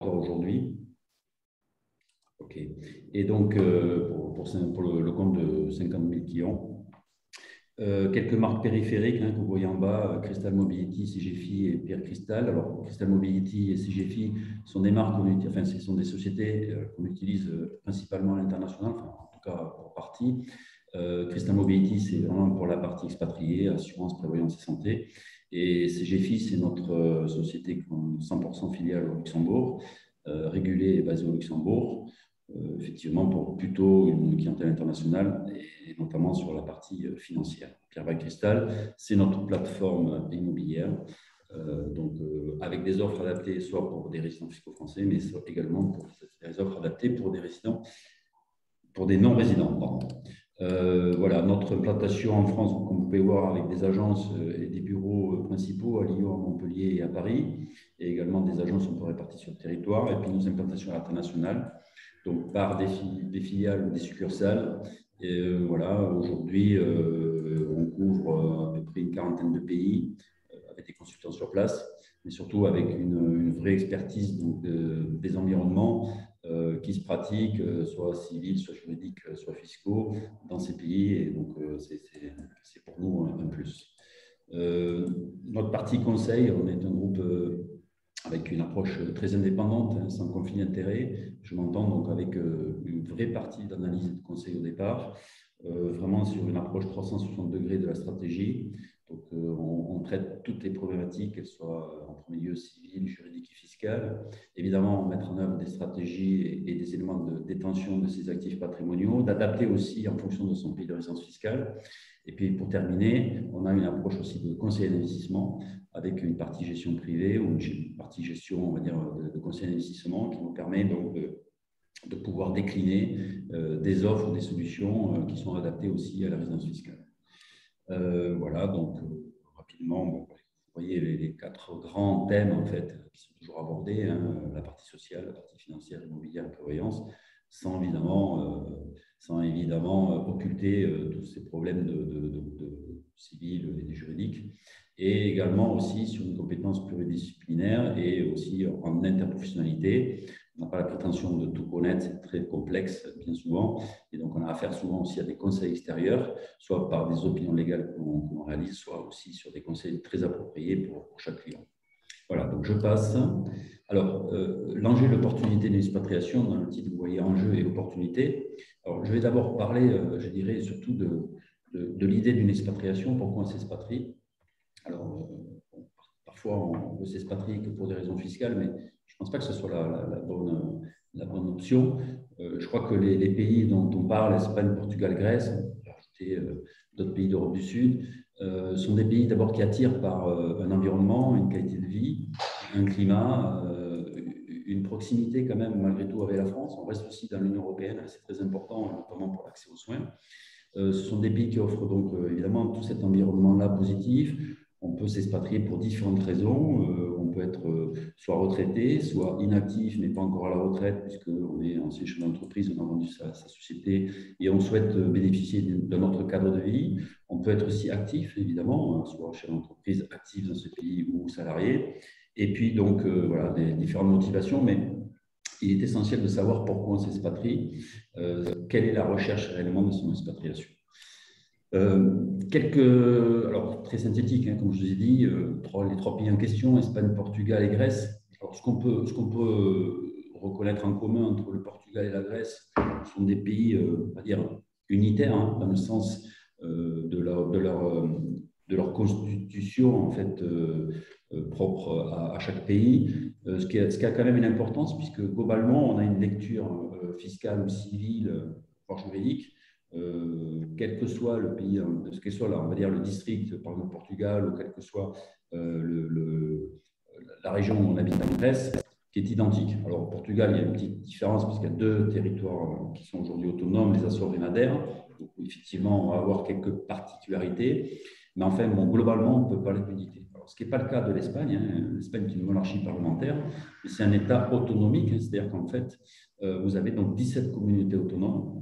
aujourd'hui. OK. Et donc, pour le compte de 50 000 clients, quelques marques périphériques que vous voyez en bas, Crystal Mobility, CGFI et Pierre Cristal. Alors, Crystal Mobility et CGFI sont des marques ce sont des sociétés qu'on utilise principalement à l'international, enfin, en tout cas pour partie. Crystal Mobility, c'est vraiment pour la partie expatriée, assurance, prévoyance et santé. Et CGFI, c'est notre société 100% filiale au Luxembourg, régulée et basée au Luxembourg. Effectivement, pour plutôt une clientèle internationale et notamment sur la partie financière. Pierre Cristal, c'est notre plateforme immobilière, avec des offres adaptées soit pour des résidents fiscaux français, mais également pour des offres adaptées pour des non-résidents. Voilà, notre implantation en France, comme vous pouvez voir, avec des agences et des bureaux principaux à Lyon, à Montpellier et à Paris, et également des agences un peu réparties sur le territoire, et puis nos implantations internationales, donc par des filiales ou des succursales. Et voilà, aujourd'hui, on couvre à peu près une quarantaine de pays avec des consultants sur place, mais surtout avec une vraie expertise des environnements qui se pratiquent, soit civils, soit juridiques, soit fiscaux, dans ces pays. Et donc, c'est pour nous un plus. Notre partie conseil, on est un groupe avec une approche très indépendante, sans conflit d'intérêt. Je m'entends donc avec une vraie partie d'analyse et de conseil au départ, vraiment sur une approche 360 degrés de la stratégie. Donc, on traite toutes les problématiques, qu'elles soient en premier lieu civiles, juridiques et fiscales. Évidemment, mettre en œuvre des stratégies et des éléments de détention de ces actifs patrimoniaux, d'adapter aussi en fonction de son pays de résidence fiscale. Et puis, pour terminer, on a une approche aussi de conseil d'investissement avec une partie gestion privée ou une partie gestion, on va dire, de conseil d'investissement qui nous permet donc de pouvoir décliner des offres ou des solutions qui sont adaptées aussi à la résidence fiscale. Voilà, donc rapidement, vous voyez les quatre grands thèmes en fait qui sont toujours abordés, la partie sociale, la partie financière, immobilière et prévoyance, sans évidemment occulter tous ces problèmes de civil et juridiques, et également aussi sur une compétence pluridisciplinaire et aussi en interprofessionnalité. On n'a pas la prétention de tout connaître, c'est très complexe bien souvent, et donc on a affaire souvent aussi à des conseils extérieurs, soit par des opinions légales qu'on réalise, soit aussi sur des conseils très appropriés pour chaque client. Voilà, donc je passe. Alors, l'enjeu et l'opportunité de l'expatriation, dans le titre, vous voyez enjeu et opportunité. Alors, je vais d'abord parler, je dirais, surtout de l'idée d'une expatriation, pourquoi on s'expatrie. Alors, parfois, on veut s'expatrier que pour des raisons fiscales, mais je ne pense pas que ce soit la bonne option. Je crois que les pays dont on parle, Espagne, Portugal, Grèce, on peut rajouter d'autres pays d'Europe du Sud, sont des pays d'abord qui attirent par un environnement, une qualité de vie, un climat, une proximité quand même malgré tout avec la France. On reste aussi dans l'Union européenne, c'est très important, notamment pour l'accès aux soins. Ce sont des pays qui offrent donc évidemment tout cet environnement-là positif. On peut s'expatrier pour différentes raisons. On peut être soit retraité, soit inactif, mais pas encore à la retraite, puisqu'on est ancien chef d'entreprise, on a vendu sa société et on souhaite bénéficier d'un autre cadre de vie. On peut être aussi actif, évidemment, soit chef d'entreprise actif dans ce pays ou salarié. Et puis, donc, voilà, des différentes motivations, mais il est essentiel de savoir pourquoi on s'expatrie, quelle est la recherche réellement de son expatriation. Alors très synthétique, comme je vous ai dit, les trois pays en question, Espagne, Portugal et Grèce. Alors, ce qu'on peut reconnaître en commun entre le Portugal et la Grèce sont des pays, on va dire, unitaires, dans le sens de leur constitution, en fait, propre à chaque pays, ce qui a quand même une importance, puisque globalement, on a une lecture fiscale ou civile, voire juridique, quel que soit le pays, quel que soit là, on va dire le district, par exemple Portugal, ou quelle que soit la région où on habite en Grèce, qui est identique. Alors au Portugal, il y a une petite différence parce qu'il y a deux territoires qui sont aujourd'hui autonomes, les Açores et Madère. Donc effectivement, on va avoir quelques particularités, mais enfin, globalement, on peut parler d'unité. Alors, ce qui n'est pas le cas de l'Espagne. L'Espagne est une monarchie parlementaire, mais c'est un État autonomique, c'est-à-dire qu'en fait, vous avez donc 17 communautés autonomes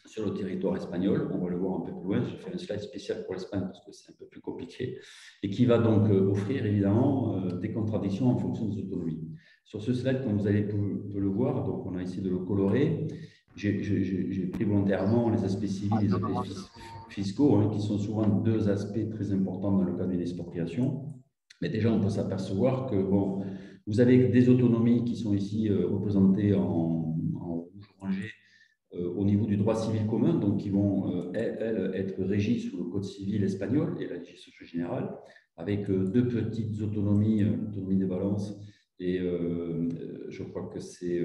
sur le territoire espagnol. On va le voir un peu plus loin. Je fais un slide spécial pour l'Espagne parce que c'est un peu plus compliqué et qui va donc offrir évidemment des contradictions en fonction des autonomies. Sur ce slide, comme vous allez peut le voir, donc on a essayé de le colorer. J'ai pris volontairement les aspects civils et les aspects fiscaux, hein, qui sont souvent deux aspects très importants dans le cadre d'une expropriation. Mais déjà, on peut s'apercevoir que bon, vous avez des autonomies qui sont ici représentées en rouge orangé au niveau du droit civil commun, donc qui vont, elles, être régies sous le Code civil espagnol et la législation générale, avec deux petites autonomies, l'autonomie des Valences et je crois que c'est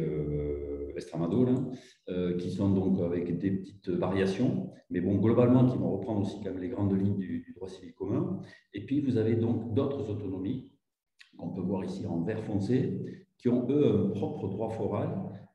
Estramado, là, qui sont donc avec des petites variations, mais bon, globalement, qui vont reprendre aussi quand même les grandes lignes du droit civil commun. Et puis, vous avez donc d'autres autonomies qu'on peut voir ici en vert foncé, qui ont eux un propre droit foral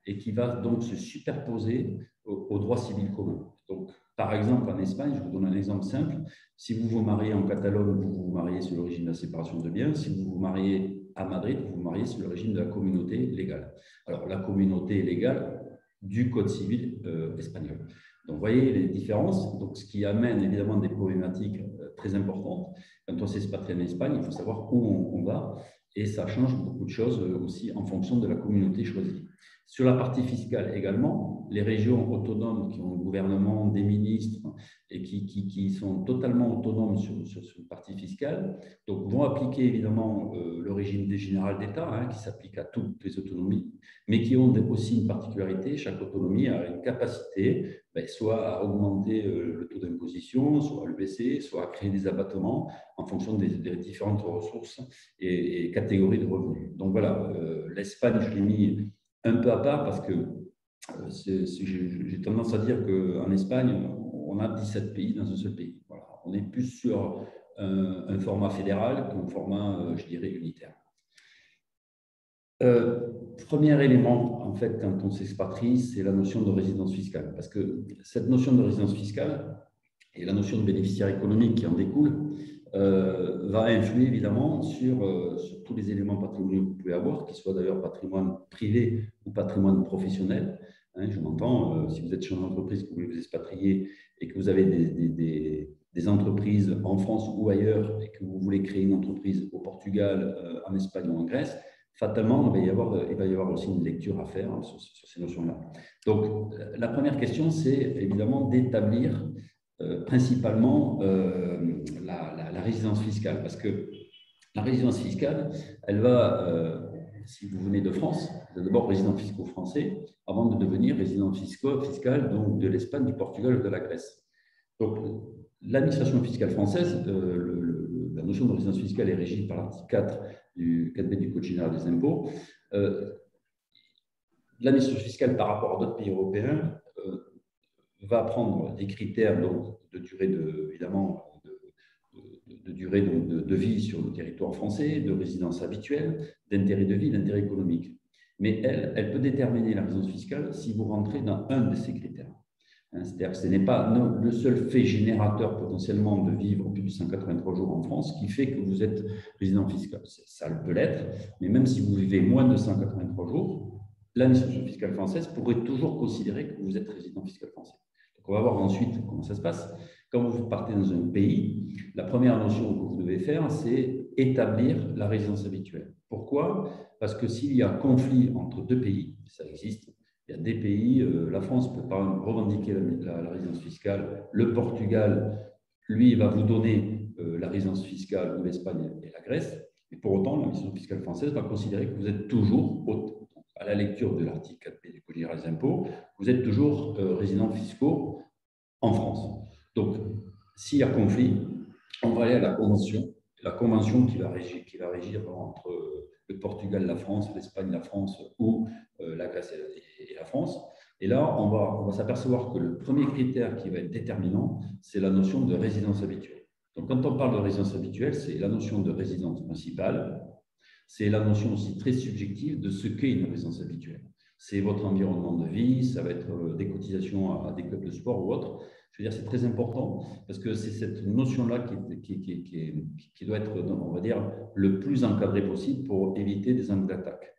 et qui va donc se superposer au droit civil commun. Donc, par exemple, en Espagne, je vous donne un exemple simple, si vous vous mariez en Catalogne, vous vous mariez sur le régime de la séparation de biens, si vous vous mariez à Madrid, vous vous mariez sur le régime de la communauté légale. Alors, la communauté légale du Code civil espagnol. Donc, vous voyez les différences, donc, ce qui amène évidemment des problématiques très importantes. Quand on s'expatrie en Espagne, il faut savoir où on va et ça change beaucoup de choses aussi en fonction de la communauté choisie. Sur la partie fiscale également, les régions autonomes qui ont le gouvernement, des ministres et qui sont totalement autonomes sur cette partie fiscale, donc vont appliquer évidemment le régime général d'État, hein, qui s'applique à toutes les autonomies, mais qui ont aussi une particularité. Chaque autonomie a une capacité soit à augmenter le taux d'imposition, soit à le baisser, soit à créer des abattements en fonction des différentes ressources et catégories de revenus. Donc voilà, l'Espagne, je l'ai mis un peu à part parce que j'ai tendance à dire qu'en Espagne, on a 17 pays dans un seul pays. Voilà. On est plus sur un format fédéral qu'un format, je dirais, unitaire. Premier élément, en fait, quand on s'expatrie, c'est la notion de résidence fiscale. Parce que cette notion de résidence fiscale et la notion de bénéficiaire économique qui en découle va influer évidemment sur tous les éléments patrimoniaux que vous pouvez avoir, qu'ils soient d'ailleurs patrimoine privé ou patrimoine professionnel. Hein, je m'entends, si vous êtes chef d'entreprise, que vous voulez vous expatrier et que vous avez des entreprises en France ou ailleurs et que vous voulez créer une entreprise au Portugal, en Espagne ou en Grèce, fatalement, il va y avoir aussi une lecture à faire sur ces notions-là. Donc, la première question, c'est évidemment d'établir principalement la résidence fiscale, parce que la résidence fiscale, elle va, si vous venez de France, vous êtes d'abord résident fiscal français avant de devenir résident fiscal donc de l'Espagne, du Portugal ou de la Grèce. Donc, l'administration fiscale française, la notion de résidence fiscale est régie par l'article 4 du 4B du Code général des impôts. L'administration fiscale par rapport à d'autres pays européens va prendre des critères donc, de durée évidemment de durée de vie sur le territoire français, de résidence habituelle, d'intérêt de vie, d'intérêt économique. Mais elle peut déterminer la résidence fiscale si vous rentrez dans un de ces critères. C'est-à-dire que ce n'est pas le seul fait générateur potentiellement de vivre plus de 183 jours en France qui fait que vous êtes résident fiscal. Ça peut l'être, mais même si vous vivez moins de 183 jours, l'administration fiscale française pourrait toujours considérer que vous êtes résident fiscal français. Donc on va voir ensuite comment ça se passe. Quand vous partez dans un pays, la première notion que vous devez faire, c'est établir la résidence habituelle. Pourquoi? Parce que s'il y a conflit entre deux pays, ça existe, il y a des pays, la France peut par exemple revendiquer la résidence fiscale, le Portugal, lui, va vous donner la résidence fiscale, ou l'Espagne et la Grèce, et pour autant, l'administration fiscale française va considérer que vous êtes toujours, à la lecture de l'article 4B du Code général des impôts, vous êtes toujours résidents fiscaux en France. Donc, s'il y a conflit, on va aller à la convention qui va régir entre le Portugal, la France, l'Espagne, la France ou la Grèce et la France. Et là, on va s'apercevoir que le premier critère qui va être déterminant, c'est la notion de résidence habituelle. Donc, quand on parle de résidence habituelle, c'est la notion de résidence principale, c'est la notion aussi très subjective de ce qu'est une résidence habituelle. C'est votre environnement de vie, ça va être des cotisations à des clubs de sport ou autre. Je veux dire, c'est très important parce que c'est cette notion-là qui doit être, on va dire, le plus encadrée possible pour éviter des angles d'attaque.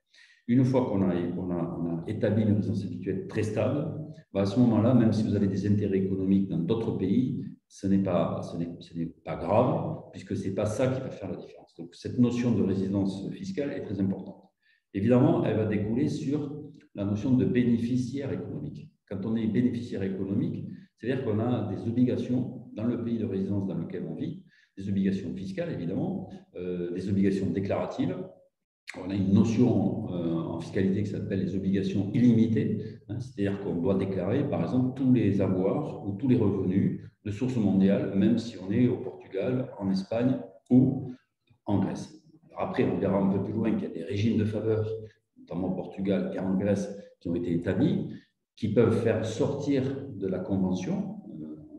Une fois qu'on a établi une résidence habituelle très stable, à ce moment-là, même si vous avez des intérêts économiques dans d'autres pays, ce n'est pas grave, puisque ce n'est pas ça qui va faire la différence. Donc, cette notion de résidence fiscale est très importante. Évidemment, elle va découler sur la notion de bénéficiaire économique. Quand on est bénéficiaire économique, c'est-à-dire qu'on a des obligations dans le pays de résidence dans lequel on vit, des obligations fiscales évidemment, des obligations déclaratives. On a une notion en fiscalité qui s'appelle les obligations illimitées, hein, c'est-à-dire qu'on doit déclarer par exemple tous les avoirs ou tous les revenus de source mondiale, même si on est au Portugal, en Espagne ou en Grèce. Alors après, on verra un peu plus loin qu'il y a des régimes de faveur, notamment au Portugal et en Grèce, qui ont été établis, qui peuvent faire sortir de la convention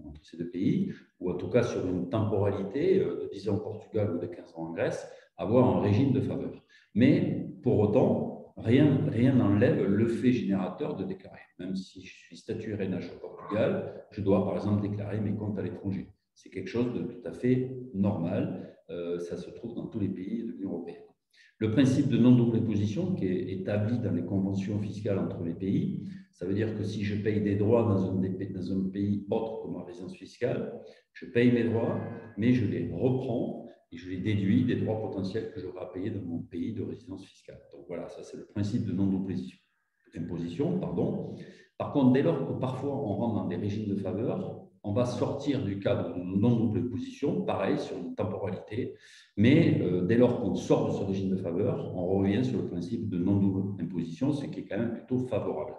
entre ces deux pays, ou en tout cas sur une temporalité de 10 ans au Portugal ou de 15 ans en Grèce, avoir un régime de faveur. Mais pour autant, rien n'enlève le fait générateur de déclarer. Même si je suis statut RNH au Portugal, je dois par exemple déclarer mes comptes à l'étranger. C'est quelque chose de tout à fait normal. Ça se trouve dans tous les pays de l'Union européenne. Le principe de non-double imposition, qui est établi dans les conventions fiscales entre les pays, ça veut dire que si je paye des droits dans un pays autre que ma résidence fiscale, je paye mes droits, mais je les reprends et je les déduis des droits potentiels que j'aurai à payer dans mon pays de résidence fiscale. Donc voilà, ça c'est le principe de non-double imposition. Par contre, dès lors que parfois on rentre dans des régimes de faveur, on va sortir du cadre de non-double imposition, pareil, sur une temporalité, mais dès lors qu'on sort de ce régime de faveur, on revient sur le principe de non-double imposition, ce qui est quand même plutôt favorable.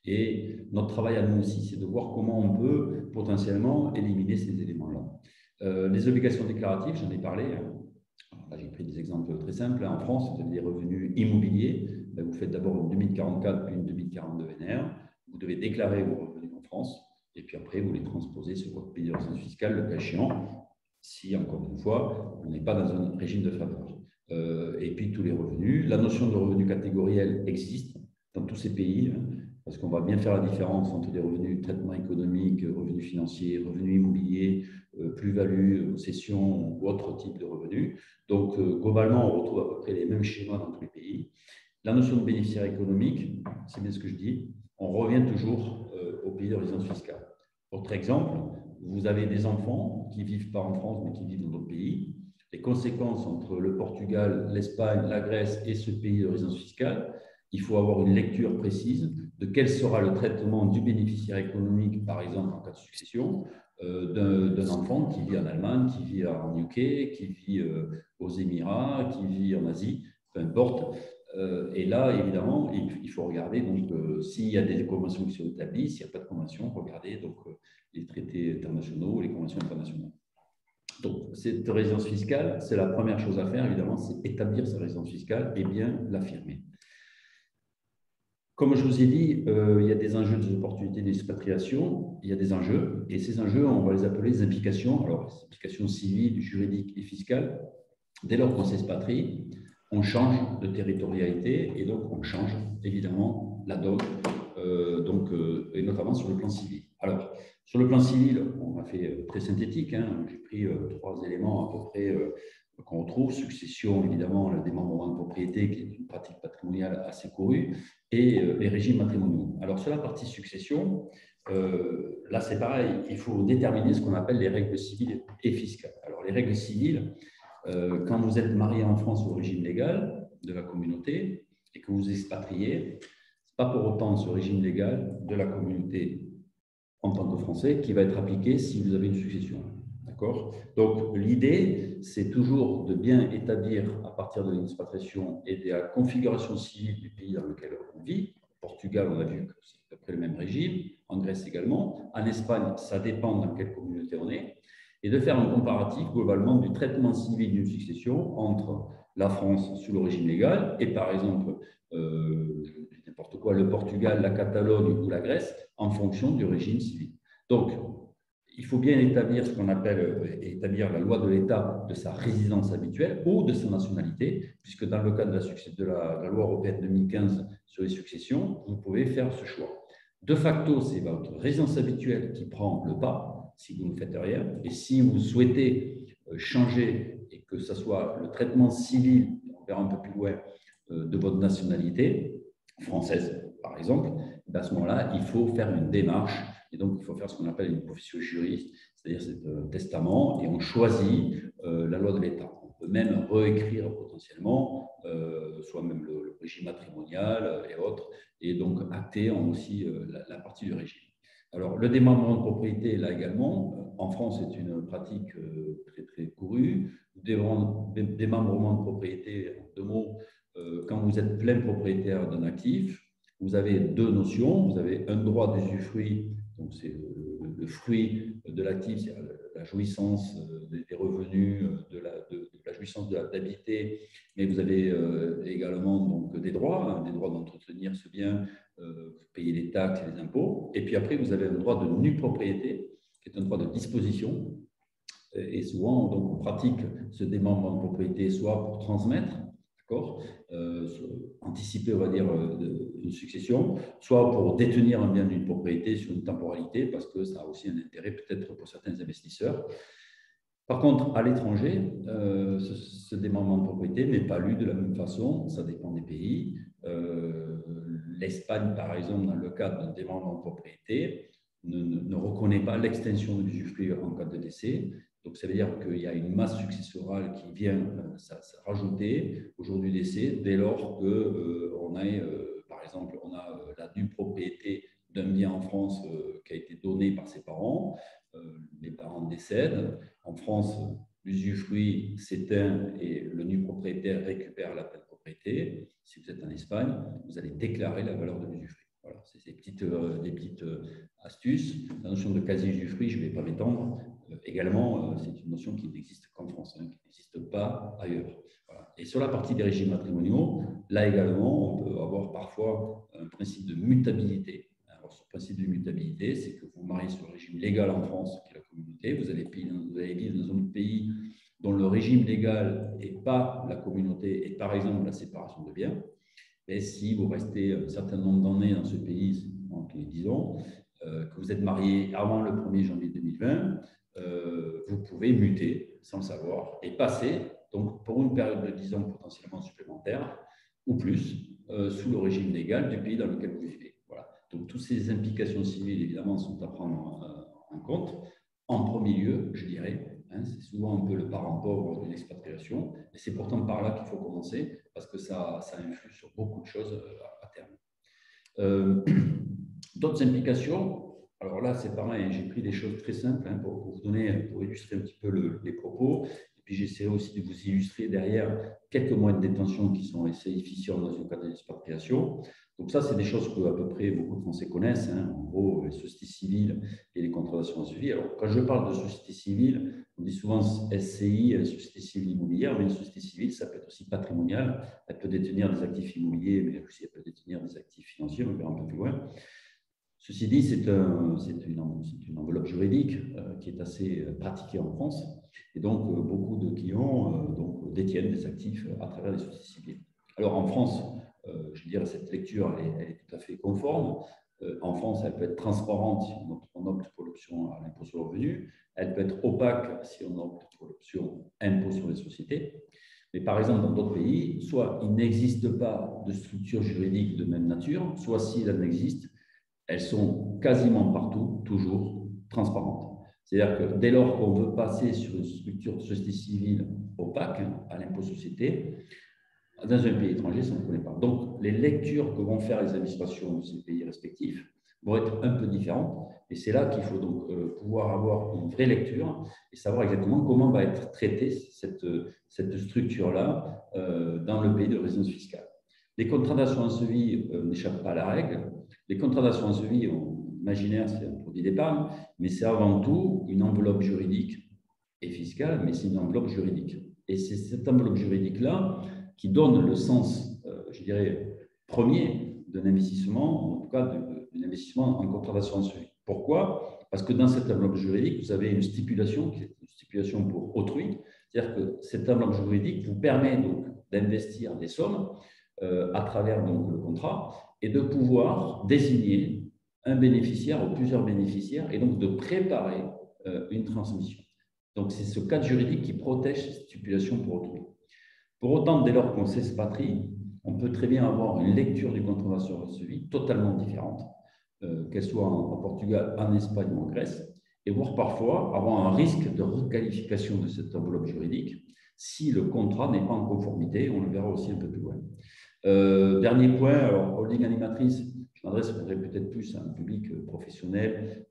Et notre travail à nous aussi, c'est de voir comment on peut potentiellement éliminer ces éléments-là. Les obligations déclaratives, j'en ai parlé. Là, j'ai pris des exemples très simples. En France, vous avez des revenus immobiliers. Vous faites d'abord une 2044 puis une 2042 NR. Vous devez déclarer vos revenus en France. Et puis après, vous les transposez sur votre pays de résidence fiscale, le cas échéant, si, encore une fois, on n'est pas dans un régime de faveur. Et puis, tous les revenus. La notion de revenu catégoriel existe dans tous ces pays, hein, parce qu'on va bien faire la différence entre les revenus de traitement économique, revenus financiers, revenus immobiliers, plus-value, cession ou autre type de revenus. Donc, globalement, on retrouve à peu près les mêmes schémas dans tous les pays. La notion de bénéficiaire économique, c'est bien ce que je dis, on revient toujours au pays de résidence fiscale. Autre exemple, vous avez des enfants qui ne vivent pas en France, mais qui vivent dans d'autres pays. Les conséquences entre le Portugal, l'Espagne, la Grèce et ce pays de résidence fiscale, il faut avoir une lecture précise de quel sera le traitement du bénéficiaire économique, par exemple en cas de succession, d'un enfant qui vit en Allemagne, qui vit en UK, qui vit aux Émirats, qui vit en Asie, peu importe. Et là, évidemment, il faut regarder s'il y a des conventions qui sont établies, s'il n'y a pas de convention, regardez les traités internationaux, les conventions internationales. Donc, cette résidence fiscale, c'est la première chose à faire, évidemment, c'est établir sa résidence fiscale et bien l'affirmer. Comme je vous ai dit, il y a des enjeux, des opportunités d'expatriation, il y a des enjeux, et ces enjeux, on va les appeler les implications. Alors, les implications civiles, juridiques et fiscales. Dès lors qu'on s'expatrie, on change de territorialité et donc on change évidemment la donne, et notamment sur le plan civil. Alors, sur le plan civil, on a fait très synthétique, hein, j'ai pris 3 éléments à peu près qu'on retrouve, succession, évidemment, le démembrement de propriété, qui est une pratique patrimoniale assez courue, et les régimes matrimoniaux. Alors, sur la partie succession, là, c'est pareil, il faut déterminer ce qu'on appelle les règles civiles et fiscales. Alors, les règles civiles, quand vous êtes marié en France au régime légal de la communauté et que vous expatriez, ce n'est pas pour autant ce régime légal de la communauté en tant que Français qui va être appliqué si vous avez une succession. D'accord ? Donc, l'idée, c'est toujours de bien établir à partir de l'expatriation et de la configuration civile du pays dans lequel on vit. Au Portugal, on a vu que c'est à peu près le même régime, en Grèce également. En Espagne, ça dépend dans quelle communauté on est. Et de faire un comparatif globalement du traitement civil d'une succession entre la France sous le régime légal et par exemple, n'importe quoi, le Portugal, la Catalogne ou la Grèce en fonction du régime civil. Donc, il faut bien établir ce qu'on appelle établir la loi de l'État de sa résidence habituelle ou de sa nationalité, puisque dans le cadre de la loi européenne 2015 sur les successions, vous pouvez faire ce choix. De facto, c'est votre résidence habituelle qui prend le pas, si vous ne faites rien. Et si vous souhaitez changer et que ce soit le traitement civil, on verra un peu plus loin, de votre nationalité française, par exemple, à ce moment-là, il faut faire une démarche. Et donc, il faut faire ce qu'on appelle une profession juriste, c'est-à-dire c'est un testament, et on choisit la loi de l'État. peut même réécrire potentiellement, soit même le régime matrimonial et autres, et donc acter aussi la partie du régime. Alors, le démembrement de propriété, là également, en France, c'est une pratique très, très courue. Démembrement de propriété, en deux mots, quand vous êtes plein propriétaire d'un actif, vous avez deux notions. Vous avez un droit d'usufruit, donc c'est le fruit de l'actif, c'est la jouissance des revenus, de la jouissance d'habiter, mais vous avez également donc, des droits d'entretenir ce bien, payer les taxes et les impôts. Et puis après, vous avez un droit de nue propriété, qui est un droit de disposition. Et souvent, donc, on pratique ce démembrement de propriété soit pour transmettre, d'accord, anticiper, on va dire, une succession, soit pour détenir un bien d'une propriété sur une temporalité, parce que ça a aussi un intérêt peut-être pour certains investisseurs. Par contre, à l'étranger, ce démembrement de propriété n'est pas lu de la même façon, ça dépend des pays. L'Espagne, par exemple, dans le cadre d'un démembrement de propriété, ne reconnaît pas l'extinction de l'usufruit en cas de décès. Donc, ça veut dire qu'il y a une masse successorale qui vient rajouter au jour du décès, dès lors qu'on a, par exemple, on a la nue propriété d'un bien en France qui a été donné par ses parents. Les parents décèdent. En France, l'usufruit s'éteint et le nu propriétaire récupère la pleine propriété. Si vous êtes en Espagne, vous allez déclarer la valeur de l'usufruit. Voilà, c'est des petites astuces. La notion de quasi-usufruit, je ne vais pas m'étendre. Également, c'est une notion qui n'existe qu'en France, qui n'existe pas ailleurs. Voilà. Et sur la partie des régimes matrimoniaux, là également, on peut avoir parfois un principe de mutabilité. Alors, ce principe de mutabilité, c'est que vous mariez sur le régime légal en France, qui est la communauté, vous allez vivre dans un autre pays dont le régime légal n'est pas la communauté et par exemple la séparation de biens. Et si vous restez un certain nombre d'années dans ce pays, disons, que vous êtes marié avant le 1er janvier 2020, vous pouvez muter sans le savoir et passer, donc pour une période de 10 ans potentiellement supplémentaire ou plus, sous le régime légal du pays dans lequel vous vivez. Voilà. Donc, toutes ces implications civiles, évidemment, sont à prendre en compte. En premier lieu, je dirais, c'est souvent un peu le parent pauvre d'une expatriation, et c'est pourtant par là qu'il faut commencer, parce que ça influe sur beaucoup de choses à terme. D'autres implications, alors là, c'est pareil, j'ai pris des choses très simples pour vous donner, pour illustrer un petit peu les propos, et puis j'essaie aussi de vous illustrer derrière quelques moyens de détention qui sont assez efficients dans une cas d'expatriation. Donc ça, c'est des choses que à peu près beaucoup de Français connaissent, en gros, les sociétés civiles et les contrats d'assurance vie. Alors, quand je parle de société civile, on dit souvent SCI, société civile immobilière, mais une société civile, ça peut être aussi patrimonial. Elle peut détenir des actifs immobiliers, mais aussi elle peut détenir des actifs financiers, on verra un peu plus loin. Ceci dit, c'est une enveloppe juridique qui est assez pratiquée en France. Et donc, beaucoup de clients détiennent des actifs à travers les sociétés civiles. Alors, en France, je dirais cette lecture, elle est tout à fait conforme. En France, elle peut être transparente si on opte pour l'option à l'impôt sur le revenu. Elle peut être opaque si on opte pour l'option impôt sur les sociétés. Mais par exemple, dans d'autres pays, soit il n'existe pas de structure juridique de même nature, soit s'il en existe, elles sont quasiment partout, toujours transparentes. C'est-à-dire que dès lors qu'on veut passer sur une structure de société civile opaque à l'impôt société, dans un pays étranger, ça ne connaît pas. Donc, les lectures que vont faire les administrations de ces pays respectifs vont être un peu différentes. Et c'est là qu'il faut donc pouvoir avoir une vraie lecture et savoir exactement comment va être traitée cette structure-là dans le pays de résidence fiscale. Les contrats d'assurance vie n'échappent pas à la règle. Les contrats d'assurance vie, imaginaire, c'est un produit d'épargne, mais c'est avant tout une enveloppe juridique et fiscale, mais c'est une enveloppe juridique. Et c'est cette enveloppe juridique-là qui donne le sens, je dirais, premier d'un investissement, en tout cas d'un investissement en contrat d'assurance vie. Pourquoi? Parce que dans cette enveloppe juridique, vous avez une stipulation qui est une stipulation pour autrui, c'est-à-dire que cette enveloppe juridique vous permet donc d'investir des sommes à travers donc, le contrat et de pouvoir désigner un bénéficiaire ou plusieurs bénéficiaires et donc de préparer une transmission. Donc, c'est ce cadre juridique qui protège cette stipulation pour autrui. Pour autant, dès lors qu'on s'expatrie, on peut très bien avoir une lecture du contrat d'assurance vie totalement différente, qu'elle soit en Portugal, en Espagne ou en Grèce, et voire parfois avoir un risque de requalification de cette enveloppe juridique, si le contrat n'est pas en conformité. On le verra aussi un peu plus loin. Dernier point, alors holding animatrice, je m'adresse peut-être plus à un public professionnel,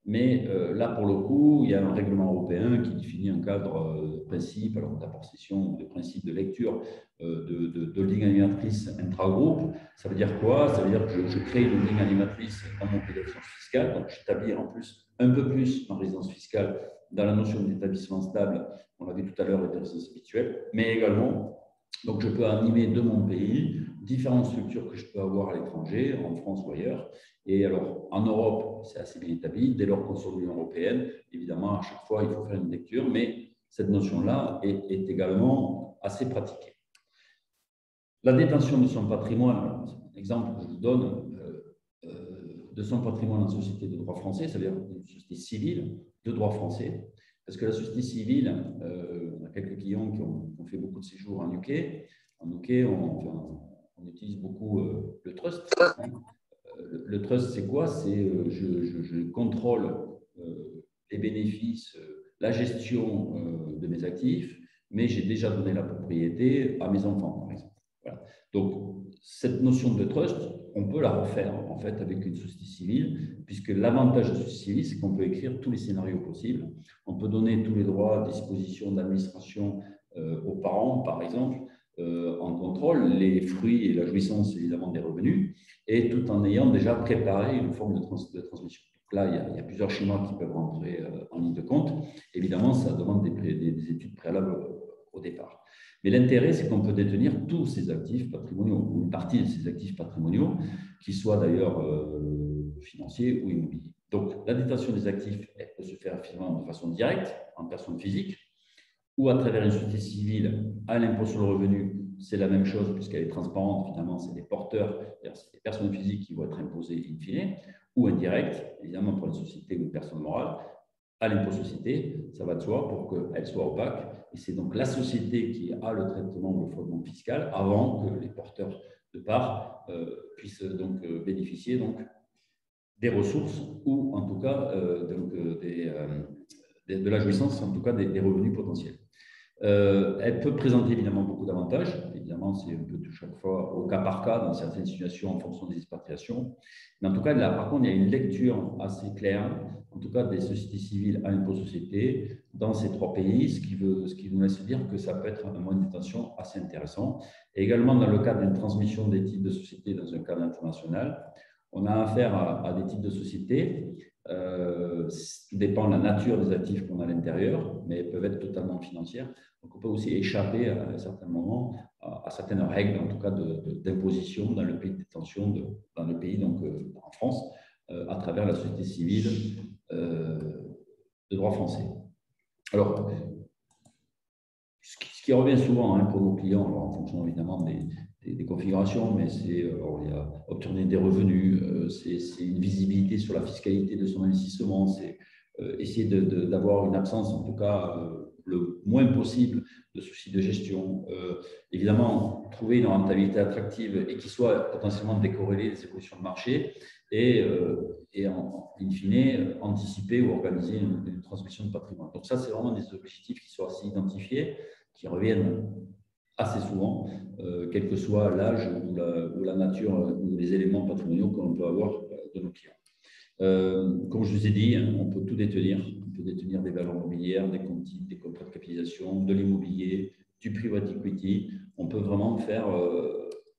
mais là, pour le coup, il y a un règlement européen qui définit un cadre de principe, alors d'appréciation, de principe de lecture de holding animatrice intra-groupe. Ça veut dire quoi? Ça veut dire que je crée une holding animatrice dans mon pays d'action fiscale, donc j'établis en plus un peu plus ma résidence fiscale dans la notion d'établissement stable. On l'a vu tout à l'heure, les résidences habituelles, mais également, donc je peux animer de mon pays différentes structures que je peux avoir à l'étranger, en France ou ailleurs. Et alors, en Europe, c'est assez bien établi. Dès lors qu'on sort de l'Union européenne, évidemment, à chaque fois, il faut faire une lecture, mais cette notion-là est également assez pratiquée. La détention de son patrimoine, exemple que je vous donne, de son patrimoine en société de droit français, c'est-à-dire une société civile de droit français, parce que la société civile, on a quelques clients qui ont fait beaucoup de séjours en UK. En UK, on utilise beaucoup le trust. Hein. Le trust, c'est quoi? C'est je contrôle les bénéfices, la gestion de mes actifs, mais j'ai déjà donné la propriété à mes enfants, par exemple. Voilà. Donc, cette notion de trust, on peut la refaire en fait avec une société civile, puisque l'avantage de la société civile, c'est qu'on peut écrire tous les scénarios possibles. On peut donner tous les droits, dispositions d'administration aux parents, par exemple, en contrôle, les fruits et la jouissance évidemment des revenus, et tout en ayant déjà préparé une forme de transmission. Donc là, il y a plusieurs schémas qui peuvent rentrer en ligne de compte. Évidemment, ça demande des études préalables au départ. Mais l'intérêt, c'est qu'on peut détenir tous ces actifs patrimoniaux, ou une partie de ces actifs patrimoniaux, qui soient d'ailleurs financiers ou immobiliers. Donc, la détention des actifs, elle peut se faire finalement de façon directe, en personne physique, ou à travers une société civile à l'impôt sur le revenu. C'est la même chose puisqu'elle est transparente. Finalement, c'est des porteurs, c'est des personnes physiques qui vont être imposées in fine, ou indirect, évidemment pour une société ou une personne morale, à l'impôt société, ça va de soi pour qu'elle soit opaque. Et c'est donc la société qui a le traitement ou le fondement fiscal avant que les porteurs de parts puissent donc bénéficier donc, des ressources ou en tout cas de la jouissance, en tout cas des revenus potentiels. Elle peut présenter évidemment beaucoup d'avantages. Évidemment, c'est un peu chaque fois au cas par cas dans certaines situations en fonction des expatriations. Mais en tout cas, là, par contre, il y a une lecture assez claire, en tout cas des sociétés civiles à l'impôt société dans ces trois pays, ce qui nous laisse dire que ça peut être un moyen de détention assez intéressant. Et également, dans le cadre d'une transmission des titres de société dans un cadre international, on a affaire à des titres de société. Tout dépend de la nature des actifs qu'on a à l'intérieur, mais elles peuvent être totalement financières. Donc, on peut aussi échapper à certains moments à certaines règles, en tout cas d'imposition dans le pays de détention, dans le pays, donc en France, à travers la société civile de droit français. Alors, ce qui revient souvent hein, pour nos clients, alors en fonction évidemment des configurations, mais c'est il y a obtenir des revenus, c'est une visibilité sur la fiscalité de son investissement, c'est essayer d'avoir une absence, en tout cas le moins possible de soucis de gestion. Évidemment, trouver une rentabilité attractive et qui soit potentiellement décorrélée des évolutions de marché et in fine, anticiper ou organiser une transmission de patrimoine. Donc ça, c'est vraiment des objectifs qui sont assez identifiés, qui reviennent assez souvent, quel que soit l'âge ou la nature ou les éléments patrimoniaux que l'on peut avoir de nos clients. Comme je vous ai dit, on peut tout détenir. On peut détenir des valeurs mobilières, des comptes titres, des contrats de capitalisation, de l'immobilier, du private equity. On peut vraiment faire,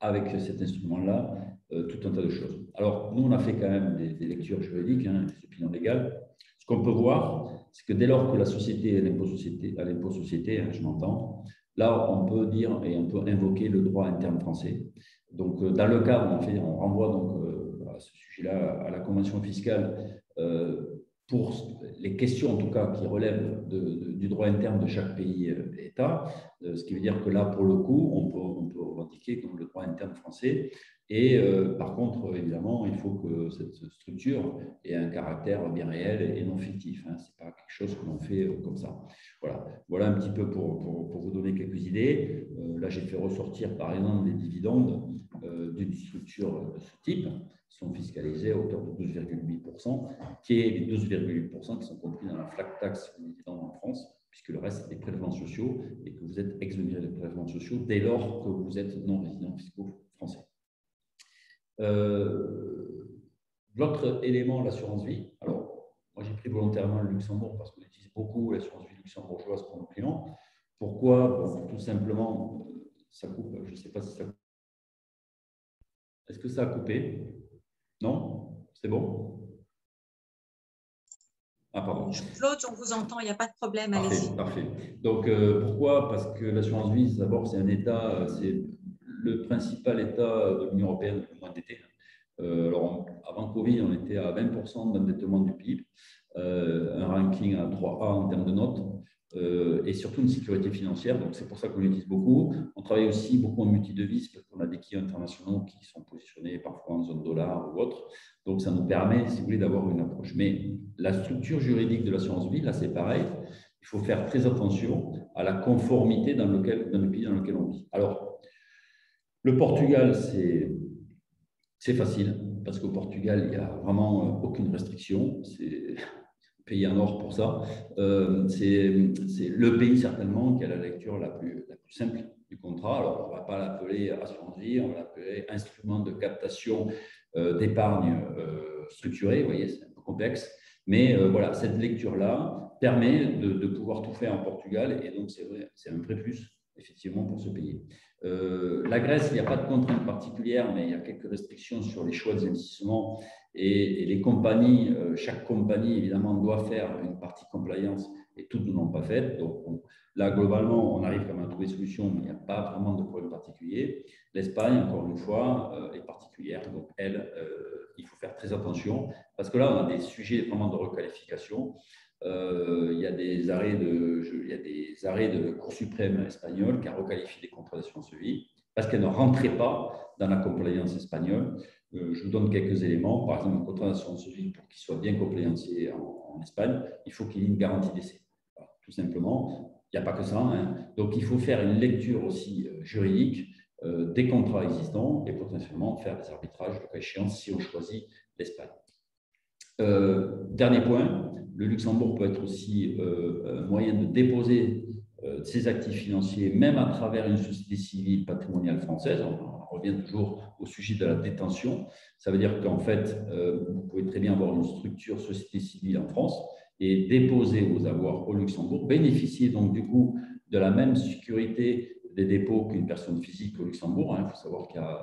avec cet instrument-là, tout un tas de choses. Alors, nous, on a fait quand même des lectures juridiques, des opinions légales. Ce qu'on peut voir, c'est que dès lors que la société est à l'impôt société, je m'entends, là, on peut dire et on peut invoquer le droit interne français. Donc, dans le cas où on renvoie donc, à ce sujet-là à la convention fiscale pour les questions, en tout cas, qui relèvent du droit interne de chaque pays État, ce qui veut dire que là, pour le coup, on peut revendiquer comme le droit interne français. Et par contre, évidemment, il faut que cette structure ait un caractère bien réel et non fictif. Ce n'est pas quelque chose que l'on fait comme ça. Voilà un petit peu pour vous donner quelques idées. Là, j'ai fait ressortir, par exemple, les dividendes d'une structure de ce type qui sont fiscalisés à hauteur de 12,8%, qui est les 12,8% qui sont compris dans la flat tax des dividendes en France. puisque le reste, c'est des prélèvements sociaux et que vous êtes exonéré de prélèvements sociaux dès lors que vous êtes non-résident fiscaux français. L'autre élément, l'assurance vie. Alors, moi, j'ai pris volontairement le Luxembourg parce qu'on utilise beaucoup l'assurance vie luxembourgeoise pour nos clients. Pourquoi? Bon, tout simplement, ça coupe. Je ne sais pas si ça coupe. Est-ce que ça a coupé? Non? C'est bon? Ah, pardon. Claude, on vous entend, il n'y a pas de problème, Parfait, allez-y. parfait. Donc, pourquoi? Parce que l'assurance vie, d'abord, c'est un État, c'est le principal État de l'Union européenne le moins endetté. Alors, avant Covid, on était à 20% d'endettement du PIB, un ranking à 3A en termes de notes, et surtout une sécurité financière. Donc, c'est pour ça qu'on l'utilise beaucoup. On travaille aussi beaucoup en multidevises parce qu'on a des clients internationaux qui sont positionnés parfois en zone dollar ou autre. Donc, ça nous permet, si vous voulez, d'avoir une approche. Mais la structure juridique de l'assurance vie, là, c'est pareil. Il faut faire très attention à la conformité dans le pays dans lequel on vit. Alors, le Portugal, c'est facile, parce qu'au Portugal, il n'y a vraiment aucune restriction. C'est un pays en or pour ça. C'est le pays, certainement, qui a la lecture la plus simple du contrat. Alors, on ne va pas l'appeler assurance vie, on va l'appeler instrument de captation d'épargne structurée. Vous voyez, c'est un peu complexe. Mais voilà, cette lecture-là permet de pouvoir tout faire en Portugal. Et donc, c'est vrai, c'est un vrai plus, effectivement, pour ce pays. La Grèce, il n'y a pas de contraintes particulières, mais il y a quelques restrictions sur les choix des investissements et les compagnies. Chaque compagnie, évidemment, doit faire une partie compliance et toutes ne l'ont pas faite. Donc, là, globalement, on arrive quand même à trouver des solutions, mais il n'y a pas vraiment de problème particulier. L'Espagne, encore une fois, est particulière. Donc, elle, il faut faire très attention parce que là, on a des sujets vraiment de requalification. Il y a des arrêts de la Cour suprême espagnole qui a requalifié des contrats d'assurance vie parce qu'elle ne rentrait pas dans la compliance espagnole. Je vous donne quelques éléments. Par exemple, un contrat d'assurance vie, pour qu'il soit bien compliancé en Espagne, il faut qu'il y ait une garantie d'essai. Voilà, tout simplement. Il n'y a pas que ça. Hein. Donc, il faut faire une lecture aussi juridique des contrats existants et potentiellement faire des arbitrages de cas échéant si on choisit l'Espagne. Dernier point, le Luxembourg peut être aussi un moyen de déposer ses actifs financiers, même à travers une société civile patrimoniale française. On revient toujours au sujet de la détention. Ça veut dire qu'en fait, vous pouvez très bien avoir une structure société civile en France et déposer vos avoirs au Luxembourg, bénéficier donc du coup de la même sécurité des dépôts qu'une personne physique au Luxembourg. Il faut savoir qu'il y a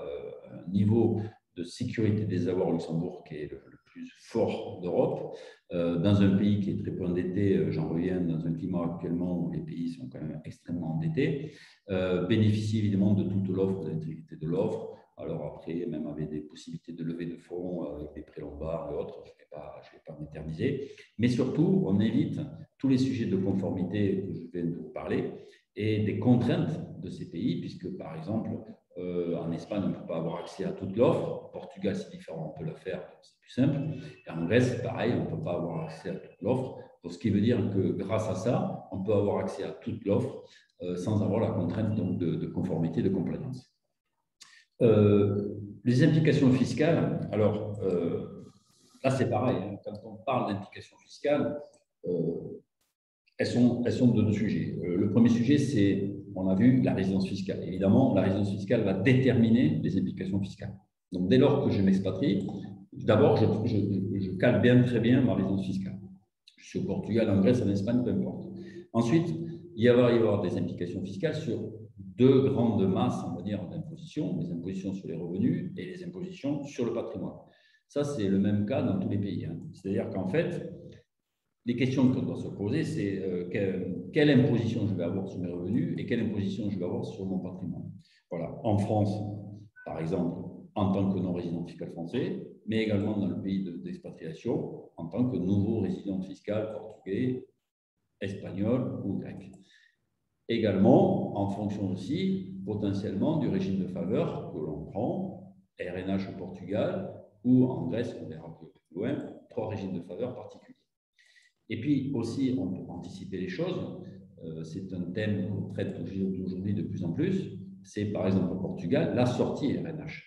un niveau de sécurité des avoirs au Luxembourg qui est le plus fort d'Europe, dans un pays qui est très peu endetté. J'en reviens dans un climat actuellement où les pays sont quand même extrêmement endettés, bénéficie évidemment de toute l'offre, de l'intégrité de l'offre. Alors après, même avec des possibilités de levée de fonds, avec des prêts lombards et autres, je ne vais pas m'éterniser. Mais surtout, on évite tous les sujets de conformité que je viens de vous parler et des contraintes de ces pays, puisque par exemple, en Espagne, on ne peut pas avoir accès à toute l'offre. Au Portugal, c'est différent, on peut le faire, c'est plus simple. Et en Grèce, c'est pareil, on ne peut pas avoir accès à toute l'offre. Donc, ce qui veut dire que grâce à ça, on peut avoir accès à toute l'offre sans avoir la contrainte donc, de conformité, de compliance. Les implications fiscales, alors là, c'est pareil. Hein, quand on parle d'implications fiscales, elles sont de deux sujets. Le premier sujet, c'est, on a vu, la résidence fiscale. Évidemment, la résidence fiscale va déterminer les implications fiscales. Donc, dès lors que je m'expatrie, d'abord, je cale bien, très bien ma résidence fiscale. Je suis au Portugal, en Grèce, en Espagne, peu importe. Ensuite, il va y avoir des implications fiscales sur deux grandes masses, on va dire, d'imposition, les impositions sur les revenus et les impositions sur le patrimoine. Ça, c'est le même cas dans tous les pays. Hein. C'est-à-dire qu'en fait, les questions qu'on doit se poser, c'est quelle imposition je vais avoir sur mes revenus et quelle imposition je vais avoir sur mon patrimoine. Voilà. En France, par exemple, en tant que non-résident fiscal français, mais également dans le pays d'expatriation, en tant que nouveau résident fiscal portugais, espagnol ou grec. Également, en fonction aussi, potentiellement, du régime de faveur que l'on prend, RNH au Portugal ou en Grèce, on verra un peu plus loin, 3 régimes de faveur particuliers. Et puis aussi, on peut anticiper les choses. C'est un thème qu'on traite aujourd'hui de plus en plus. C'est par exemple au Portugal, la sortie RNH.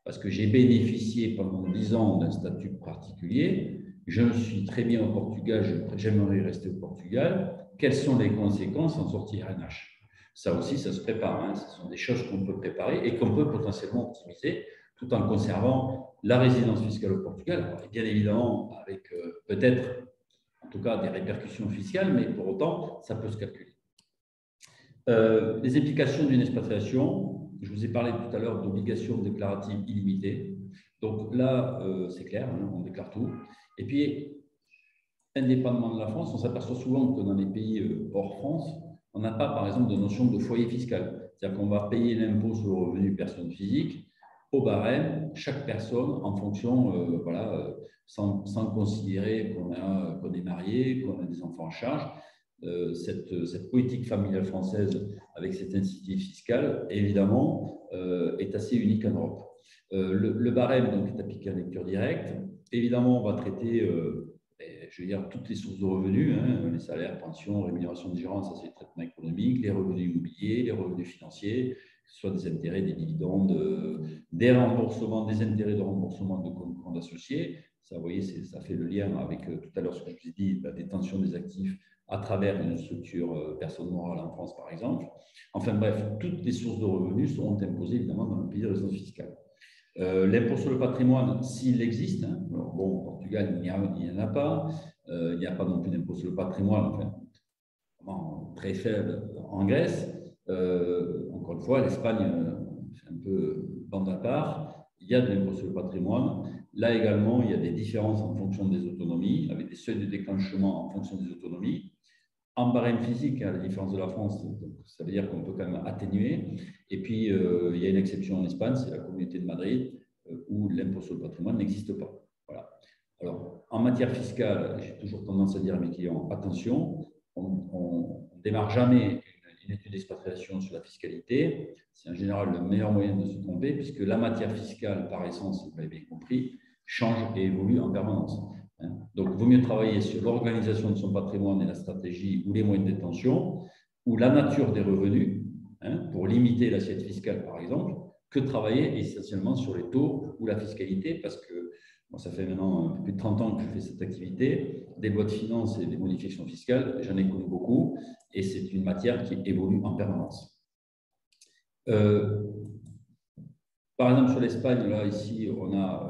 Parce que j'ai bénéficié pendant 10 ans d'un statut particulier, je suis très bien au Portugal, j'aimerais rester au Portugal. Quelles sont les conséquences en sortie RNH? Ça aussi, ça se prépare. Hein. Ce sont des choses qu'on peut préparer et qu'on peut potentiellement optimiser tout en conservant la résidence fiscale au Portugal. Alors, bien évidemment, avec peut-être, en tout cas, des répercussions fiscales, mais pour autant, ça peut se calculer. Les implications d'une expatriation, je vous ai parlé tout à l'heure d'obligations déclaratives illimitées. Donc là, c'est clair, hein, on déclare tout. Et puis, indépendamment de la France, on s'aperçoit souvent que dans les pays hors France, on n'a pas, par exemple, de notion de foyer fiscal. C'est-à-dire qu'on va payer l'impôt sur le revenu personne physique au barème, chaque personne en fonction, voilà, sans considérer qu'on est marié, qu'on a des enfants en charge. Cette politique familiale française avec cet institut fiscal, évidemment, est assez unique en Europe. Le barème donc, est appliqué en lecture directe. Évidemment, on va traiter je veux dire, toutes les sources de revenus, hein, les salaires, pensions, rémunération de gérants, ça c'est le traitement économique, les revenus immobiliers, les revenus financiers, que ce soit des intérêts, des dividendes, des remboursements, des intérêts de remboursement de comptes associés. Ça, vous voyez, ça fait le lien avec tout à l'heure ce que je vous ai dit, la détention des actifs à travers une structure personne morale en France, par exemple. Enfin bref, toutes les sources de revenus seront imposées évidemment dans le pays de résidence fiscale. L'impôt sur le patrimoine, s'il existe, hein, alors bon, au Portugal, il n'y en a pas. Il n'y a pas non plus d'impôt sur le patrimoine, enfin, vraiment très faible en Grèce. Encore une fois, l'Espagne, c'est un peu bande à part. Il y a de l'impôt sur le patrimoine. Là également, il y a des différences en fonction des autonomies, avec des seuils de déclenchement en fonction des autonomies. En barème physique, à la différence de la France, donc ça veut dire qu'on peut quand même atténuer. Et puis, il y a une exception en Espagne, c'est la Communauté de Madrid, où l'impôt sur le patrimoine n'existe pas. Voilà. Alors, en matière fiscale, j'ai toujours tendance à dire à mes clients, attention, on ne démarre jamais une étude d'expatriation sur la fiscalité. C'est en général le meilleur moyen de se tromper, puisque la matière fiscale, par essence, vous l'avez bien compris, change et évolue en permanence. Donc, il vaut mieux travailler sur l'organisation de son patrimoine et la stratégie ou les moyens de détention ou la nature des revenus pour limiter l'assiette fiscale, par exemple, que de travailler essentiellement sur les taux ou la fiscalité parce que moi, ça fait maintenant un peu plus de 30 ans que je fais cette activité. Des lois de finances et des modifications fiscales, j'en ai connu beaucoup et c'est une matière qui évolue en permanence. Par exemple, sur l'Espagne, là, ici, on a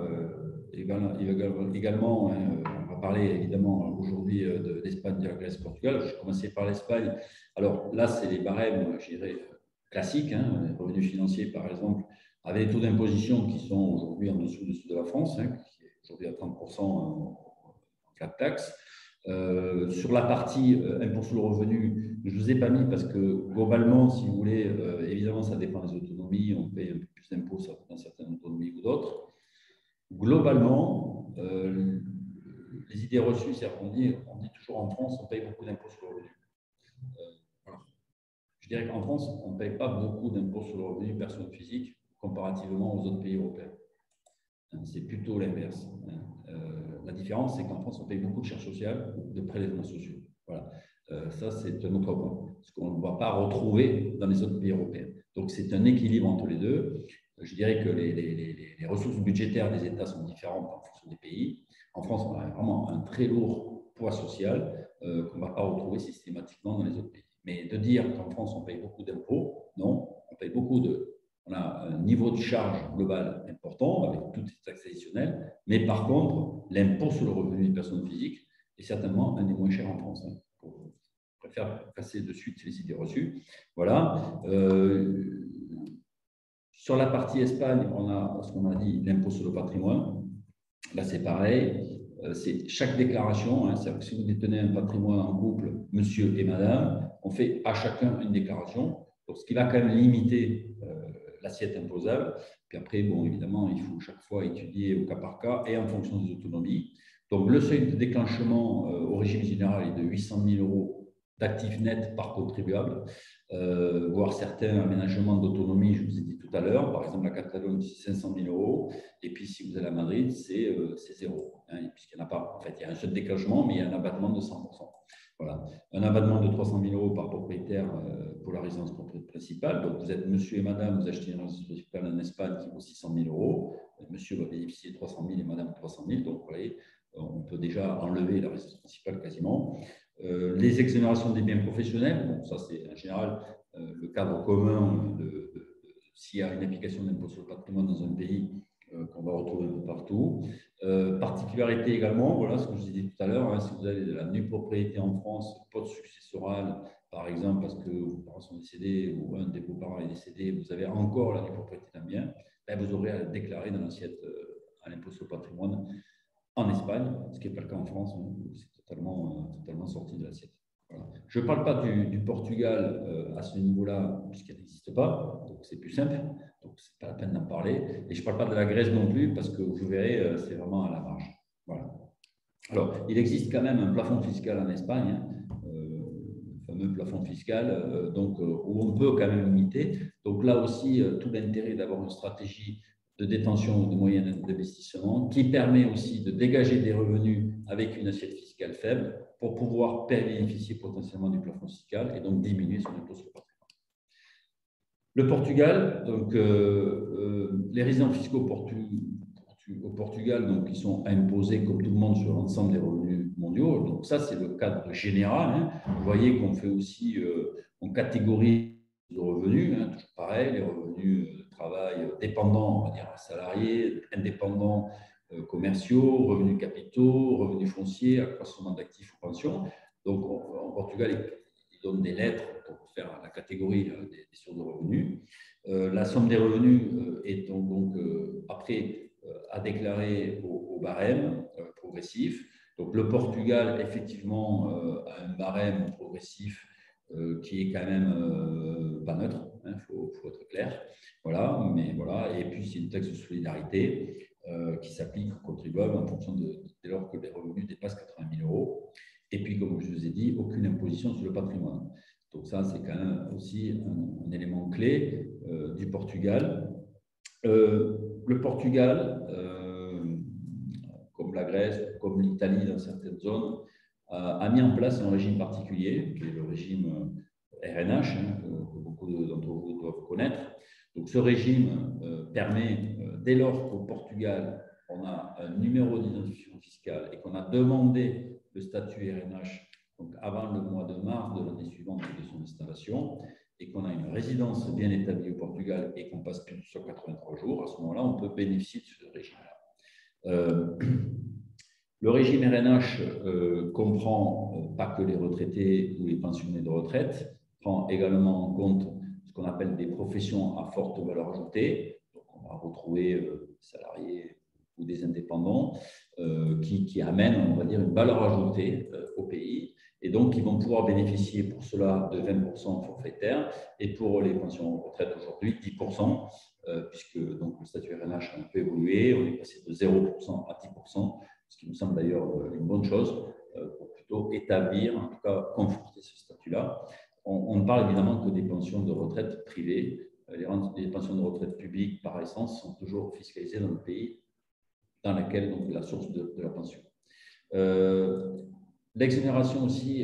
également, on va parler évidemment aujourd'hui d'Espagne, de la Grèce, Portugal. Je vais commencer par l'Espagne. Alors là, c'est les barèmes, je dirais, classiques, hein, les revenus financiers, par exemple, avec des taux d'imposition qui sont aujourd'hui en dessous de ceux de la France, hein, qui est aujourd'hui à 30% en flat tax. Sur la partie impôt sur le revenu, je ne vous ai pas mis parce que globalement, si vous voulez, évidemment, ça dépend des autonomies, on paye un peu plus d'impôts dans certaines autonomies ou d'autres. Globalement, les idées reçues, c'est-à-dire qu'on dit toujours en France, on paye beaucoup d'impôts sur le revenu. Voilà. Je dirais qu'en France, on ne paye pas beaucoup d'impôts sur le revenu personne physique comparativement aux autres pays européens. C'est plutôt l'inverse. La différence, c'est qu'en France, on paye beaucoup de charges sociales, de prélèvements sociaux. Voilà. Ça, c'est un autre point, ce qu'on ne va pas retrouver dans les autres pays européens. Donc, c'est un équilibre entre les deux. Je dirais que les ressources budgétaires des États sont différentes en fonction des pays. En France, on a vraiment un très lourd poids social qu'on ne va pas retrouver systématiquement dans les autres pays. Mais de dire qu'en France, on paye beaucoup d'impôts, non, on paye on a un niveau de charge global important avec toutes les taxes additionnelles, mais par contre, l'impôt sur le revenu des personnes physiques est certainement un des moins chers en France. Je préfère passer de suite les idées reçues. Voilà. Sur la partie Espagne, on a ce qu'on a dit, l'impôt sur le patrimoine. Là, c'est pareil. C'est chaque déclaration, hein, c'est-à-dire que si vous détenez un patrimoine en couple, monsieur et madame, on fait à chacun une déclaration, donc ce qui va quand même limiter l'assiette imposable. Puis après, bon, évidemment, il faut chaque fois étudier au cas par cas et en fonction des autonomies. Donc, le seuil de déclenchement au régime général est de 800 000 € d'actifs nets par contribuable, voire certains aménagements d'autonomie, je vous ai dit tout à l'heure. Par exemple, la Catalogne, c'est 500 000 €. Et puis, si vous allez à Madrid, c'est zéro. Hein, puisqu'il n'y en a pas. En fait, il y a un seul déclenchement, mais il y a un abattement de 100%. Voilà. Un abattement de 300 000 € par propriétaire pour la résidence principale. Donc, vous êtes monsieur et madame, vous achetez une résidence principale en Espagne qui vaut 600 000 €. Monsieur va bénéficier de 300 000 et madame 300 000. Donc, vous voyez, on peut déjà enlever la résidence principale quasiment. Les exonérations des biens professionnels, bon, ça c'est en général le cadre commun s'il y a une application d'impôt sur le patrimoine dans un pays qu'on va retrouver un peu partout. Particularité également, voilà ce que je vous ai dit tout à l'heure, hein, si vous avez de la nue propriété en France, pas de successorale, par exemple parce que vos parents sont décédés ou un de vos parents est décédé, vous avez encore la nue propriété d'un bien, ben vous aurez à le déclarer dans l'assiette à l'impôt sur le patrimoine en Espagne, ce qui n'est pas le cas en France, hein, où c'est totalement sorti de l'assiette. Voilà. Je ne parle pas du Portugal à ce niveau-là, puisqu'il n'existe pas, donc c'est plus simple, donc ce n'est pas la peine d'en parler. Et je ne parle pas de la Grèce non plus, parce que vous verrez, c'est vraiment à la marge. Voilà. Alors, il existe quand même un plafond fiscal en Espagne, hein, le fameux plafond fiscal, où on peut quand même limiter. Donc là aussi, tout l'intérêt d'avoir une stratégie de détention de moyens d'investissement qui permet aussi de dégager des revenus avec une assiette fiscale faible pour pouvoir bénéficier potentiellement du plafond fiscal et donc diminuer son impôt sur le patrimoine. Le Portugal, donc les résidents fiscaux au Portugal, donc ils sont imposés comme tout le monde sur l'ensemble des revenus mondiaux. Donc ça, c'est le cadre général. Hein. Vous voyez qu'on fait aussi, on catégorise les revenus, hein, toujours pareil, les revenus de travail dépendants, on va dire salariés, indépendants, commerciaux, revenus capitaux, revenus fonciers, accroissement d'actifs ou pensions. Donc en Portugal, ils donnent des lettres pour faire la catégorie des sources de revenus. La somme des revenus est donc après à déclarer au barème progressif. Donc le Portugal, effectivement, a un barème progressif qui est quand même pas neutre, il faut être clair. Voilà, mais voilà. Et puis, c'est une taxe de solidarité qui s'applique aux contribuables en fonction dès lors que les revenus dépassent 80 000 euros. Et puis, comme je vous ai dit, aucune imposition sur le patrimoine. Donc ça, c'est quand même aussi un élément clé du Portugal. Le Portugal, comme la Grèce, comme l'Italie dans certaines zones, a mis en place un régime particulier, qui est le régime RNH, hein, que beaucoup d'entre vous doivent connaître. Donc ce régime permet, dès lors qu'au Portugal, on a un numéro d'identification fiscale et qu'on a demandé le statut RNH donc avant le mois de mars de l'année suivante de son installation, et qu'on a une résidence bien établie au Portugal et qu'on passe plus de 183 jours, à ce moment-là, on peut bénéficier de ce régime-là. Le régime RNH comprend pas que les retraités ou les pensionnés de retraite, prend également en compte ce qu'on appelle des professions à forte valeur ajoutée. Donc, on va retrouver des salariés ou des indépendants qui amènent, on va dire, une valeur ajoutée au pays. Et donc, ils vont pouvoir bénéficier pour cela de 20% forfaitaire et pour les pensions retraite aujourd'hui, 10%, puisque donc, le statut RNH a un peu évolué. On est passé de 0% à 10%, ce qui me semble d'ailleurs une bonne chose pour plutôt établir, en tout cas conforter ce statut-là. On ne parle évidemment que des pensions de retraite privées. Les pensions de retraite publiques, par essence, sont toujours fiscalisées dans le pays dans lequel donc, la source de la pension. L'exonération aussi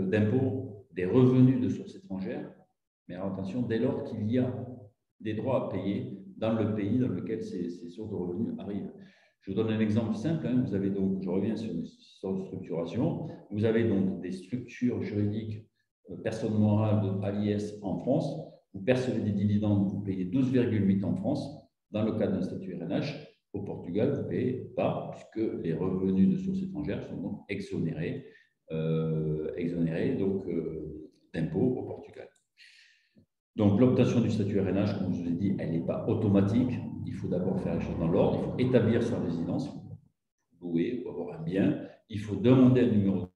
d'impôts des revenus de sources étrangères, mais attention, dès lors qu'il y a des droits à payer dans le pays dans lequel ces sources de revenus arrivent. Je vous donne un exemple simple. Hein. Vous avez donc, je reviens sur une sorte de structuration. Vous avez donc des structures juridiques, personnes morales à l'IS en France. Vous percevez des dividendes, vous payez 12,8 en France dans le cadre d'un statut RNH. Au Portugal, vous ne payez pas, puisque les revenus de sources étrangères sont donc exonérés d'impôts au Portugal. Donc, l'obtention du statut RNH, comme je vous ai dit, elle n'est pas automatique. Il faut d'abord faire les choses dans l'ordre. Il faut établir sa résidence, louer ou avoir un bien. Il faut demander un numéro.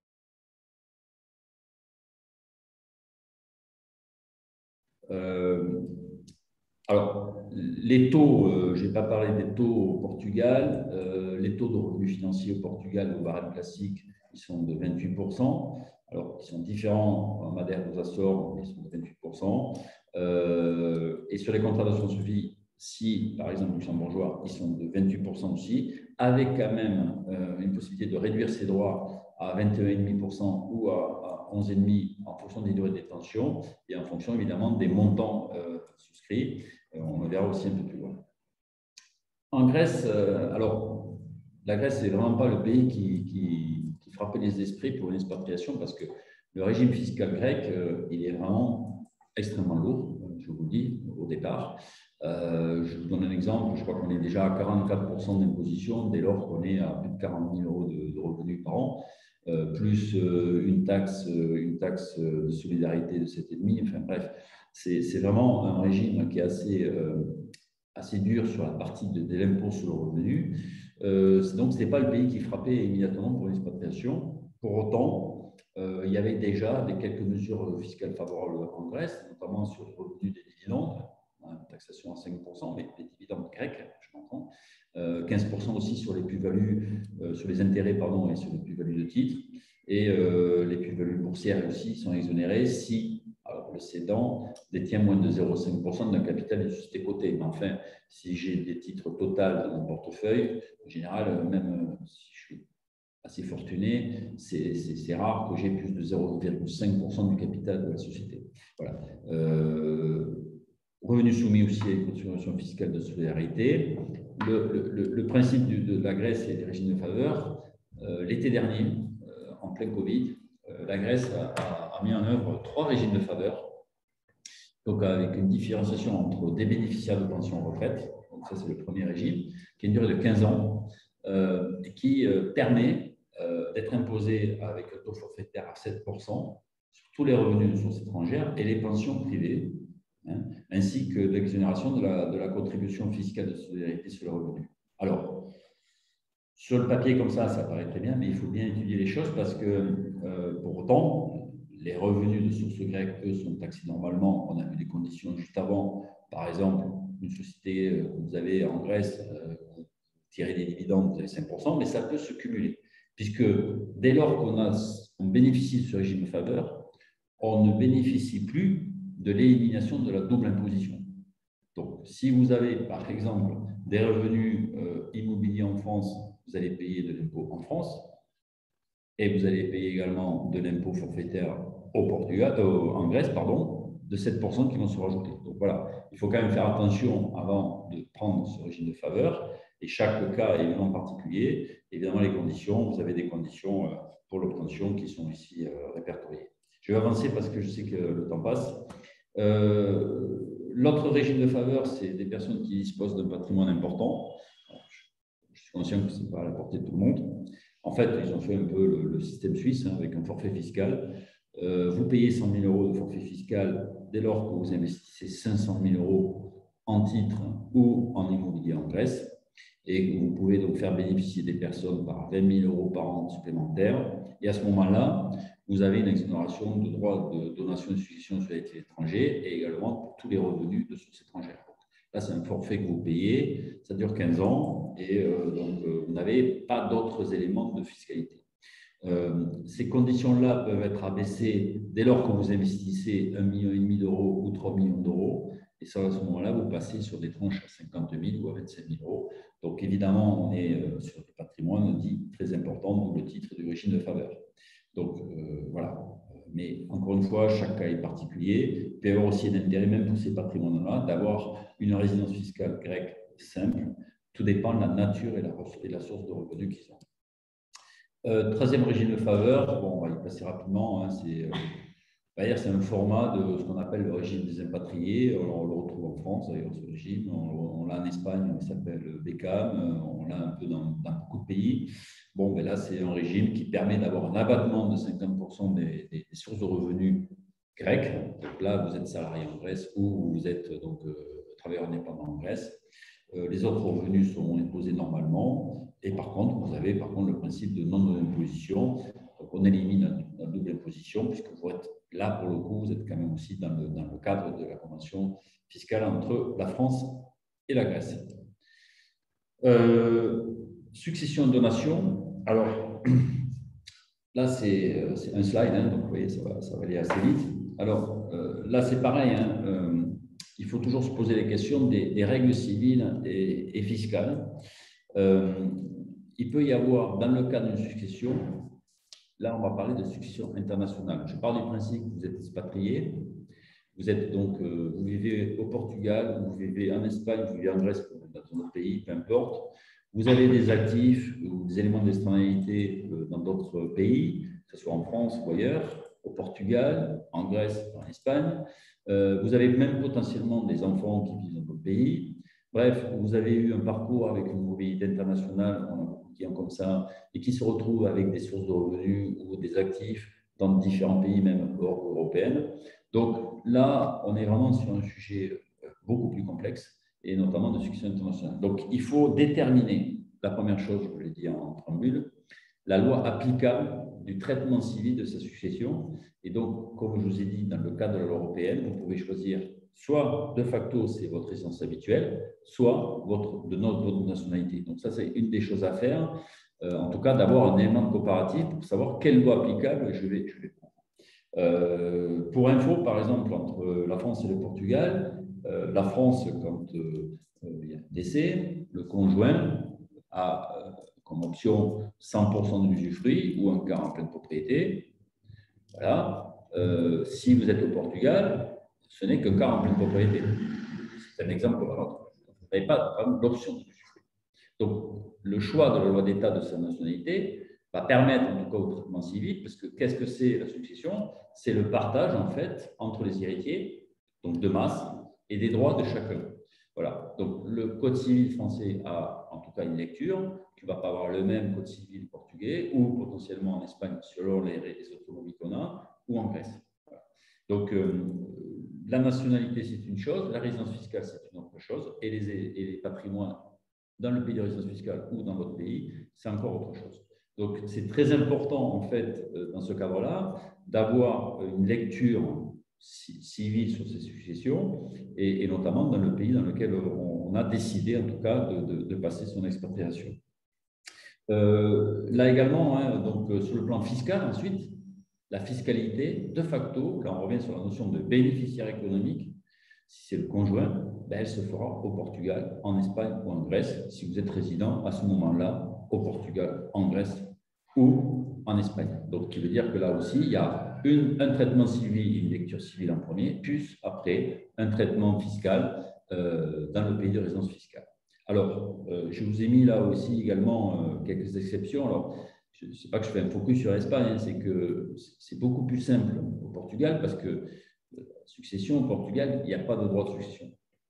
Alors, les taux, je n'ai pas parlé des taux au Portugal. Les taux de revenus financiers au Portugal, au barème classique, ils sont de 28%. Alors, ils sont différents en Madère, aux Açores, mais ils sont de 28%. Et sur les contrats d'assurance vie, si, par exemple, luxembourgeois, ils sont de 28% aussi, avec quand même une possibilité de réduire ses droits à 21,5% ou à 11,5% en fonction des durées de détention et en fonction, évidemment, des montants souscrits. On le verra aussi un peu plus loin. En Grèce, alors, la Grèce, c'est vraiment pas le pays qui frappait les esprits pour l'expatriation parce que le régime fiscal grec, il est vraiment extrêmement lourd, je vous le dis au départ. Je vous donne un exemple, je crois qu'on est déjà à 44% d'imposition dès lors qu'on est à plus de 40 000 euros de revenus par an, plus une taxe de solidarité de 7,5. Enfin bref, c'est vraiment un régime qui est assez dur sur la partie de l'impôt sur le revenu. Donc, ce n'est pas le pays qui frappait immédiatement pour l'expatriation. Pour autant, il y avait déjà quelques mesures fiscales favorables en Grèce, notamment sur le revenu des dividendes, une taxation à 5%, mais les dividendes grecs, je m'entends, 15% aussi sur les plus-values, sur les intérêts, pardon, et sur les plus-values de titres. Et les plus-values boursières aussi sont exonérées si le cédant détient moins de 0,5% d'un capital d'une société cotée. Mais enfin, si j'ai des titres totaux dans mon portefeuille, en général, même si je suis assez fortuné, c'est rare que j'ai plus de 0,5% du capital de la société. Voilà. Revenus soumis aussi à une contribution fiscale de solidarité. Le principe de la Grèce et des régimes de faveur, l'été dernier, en plein Covid, la Grèce a mis en œuvre 3 régimes de faveur, donc avec une différenciation entre des bénéficiaires de pension retraite, donc ça c'est le premier régime, qui a une durée de 15 ans, et qui permet d'être imposé avec un taux forfaitaire à 7% sur tous les revenus de source étrangère et les pensions privées, hein, ainsi que l'exonération de la contribution fiscale de solidarité sur le revenu. Alors, sur le papier comme ça paraît très bien, mais il faut bien étudier les choses parce que, pour autant, les revenus de source grecque, eux, sont taxés normalement. On a vu des conditions juste avant. Par exemple, une société que vous avez en Grèce, vous tirez des dividendes, vous avez 5%, mais ça peut se cumuler. Puisque dès lors qu'on bénéficie de ce régime de faveur, on ne bénéficie plus de l'élimination de la double imposition. Donc, si vous avez, par exemple, des revenus immobiliers en France, vous allez payer de l'impôt en France et vous allez payer également de l'impôt forfaitaire au Portugal, en Grèce, pardon, de 7% qui vont se rajouter. Donc voilà, il faut quand même faire attention avant de prendre ce régime de faveur et chaque cas est évidemment particulier. Évidemment, les conditions, vous avez des conditions pour l'obtention qui sont ici répertoriées. Je vais avancer parce que je sais que le temps passe. L'autre régime de faveur, c'est des personnes qui disposent d'un patrimoine important. Je suis conscient que ce n'est pas à la portée de tout le monde. En fait, ils ont fait un peu le système suisse hein, avec un forfait fiscal. Vous payez 100 000 euros de forfait fiscal dès lors que vous investissez 500 000 euros en titres ou en immobilier en Grèce. Et vous pouvez donc faire bénéficier des personnes par 20 000 euros par an supplémentaires. Et à ce moment-là, vous avez une exonération de droits de donation et de succession sur les étrangers et également pour tous les revenus de source étrangère. Là, c'est un forfait que vous payez, ça dure 15 ans et donc vous n'avez pas d'autres éléments de fiscalité. Ces conditions-là peuvent être abaissées dès lors que vous investissez 1,5 million d'euros ou 3 millions d'euros. Et ça, à ce moment-là, vous passez sur des tranches à 50 000 ou à 25 000 euros. Donc, évidemment, on est sur des patrimoines dits très importants, donc le titre du régime de faveur. Donc, voilà. Mais encore une fois, chaque cas est particulier. Il peut y avoir aussi un intérêt, même pour ces patrimoines-là, d'avoir une résidence fiscale grecque simple. Tout dépend de la nature et la source de revenus qu'ils ont. 13e régime de faveur, bon, on va y passer rapidement. Hein, c'est un format de ce qu'on appelle le régime des impatriés. On le retrouve en France, d'ailleurs, ce régime. On l'a en Espagne, il s'appelle BECAM. On l'a un peu dans beaucoup de pays. Bon, ben là, c'est un régime qui permet d'avoir un abattement de 50% des sources de revenus grecques. Donc là, vous êtes salarié en Grèce ou vous êtes donc travailleur indépendant en Grèce. Les autres revenus sont imposés normalement. Et par contre, vous avez le principe de non-imposition. Donc, on élimine la double imposition puisque vous êtes là, pour le coup, vous êtes quand même aussi dans le cadre de la convention fiscale entre la France et la Grèce. Succession et donation. Alors, là, c'est un slide, hein, donc vous voyez, ça va aller assez vite. Alors, là, c'est pareil. Hein, il faut toujours se poser les questions des règles civiles et fiscales. Il peut y avoir, dans le cas d'une succession, là, on va parler de succession internationale. Je parle du principe que vous êtes expatrié. Vous êtes donc, vous vivez au Portugal, vous vivez en Espagne, vous vivez en Grèce, dans un autre pays, peu importe. Vous avez des actifs, vous des éléments d'externalité dans d'autres pays, que ce soit en France ou ailleurs, au Portugal, en Grèce, en Espagne. Vous avez même potentiellement des enfants qui vivent dans d'autres pays. Bref, vous avez eu un parcours avec une mobilité internationale, on a beaucoup de clients comme ça, et qui se retrouvent avec des sources de revenus ou des actifs dans différents pays, même hors européenne. Donc là, on est vraiment sur un sujet beaucoup plus complexe, et notamment de succession internationale. Donc, il faut déterminer, la première chose, je vous l'ai dit en préambule, la loi applicable du traitement civil de sa succession. Et donc, comme je vous ai dit, dans le cadre de la loi européenne, vous pouvez choisir soit de facto, c'est votre résidence habituelle, soit votre nationalité. Donc, ça, c'est une des choses à faire. En tout cas, d'avoir un élément de comparatif pour savoir quelle loi applicable je vais prendre. Pour info, par exemple, entre la France et le Portugal, la France, quand il y a un décès, le conjoint a comme option 100% de l'usufruit ou un quart en pleine propriété. Voilà. Si vous êtes au Portugal, ce n'est qu'un quart en pleine propriété. C'est un exemple comme un autre. Vous n'avez pas l'option de l'usufruit. Donc, le choix de la loi d'État de sa nationalité va permettre, en tout cas au traitement civil, parce que qu'est-ce que c'est la succession? C'est le partage, en fait, entre les héritiers, donc de masse, et des droits de chacun. Voilà. Donc, le Code civil français a, en tout cas, une lecture. Tu ne vas pas avoir le même Code civil portugais, ou potentiellement en Espagne, selon les autonomies qu'on a, ou en Grèce. Voilà. Donc, la nationalité, c'est une chose, la résidence fiscale, c'est une autre chose, et les patrimoines dans le pays de résidence fiscale ou dans votre pays, c'est encore autre chose. Donc, c'est très important, en fait, dans ce cadre-là, d'avoir une lecture civile sur ces successions, et notamment dans le pays dans lequel on a décidé, en tout cas, de passer son expatriation. Là également, hein, donc, sur le plan fiscal, ensuite, la fiscalité, de facto, là on revient sur la notion de bénéficiaire économique. Si c'est le conjoint, ben, elle se fera au Portugal, en Espagne ou en Grèce, si vous êtes résident à ce moment-là, au Portugal, en Grèce ou en Espagne. Donc, qui veut dire que là aussi, il y a un traitement civil, une lecture civile en premier, puis après, un traitement fiscal dans le pays de résidence fiscale. Alors, je vous ai mis là aussi également quelques exceptions. Alors, je ne sais pas que je fais un focus sur l'Espagne, hein, c'est que c'est beaucoup plus simple au Portugal parce que succession au Portugal, il n'y a pas de droit de succession.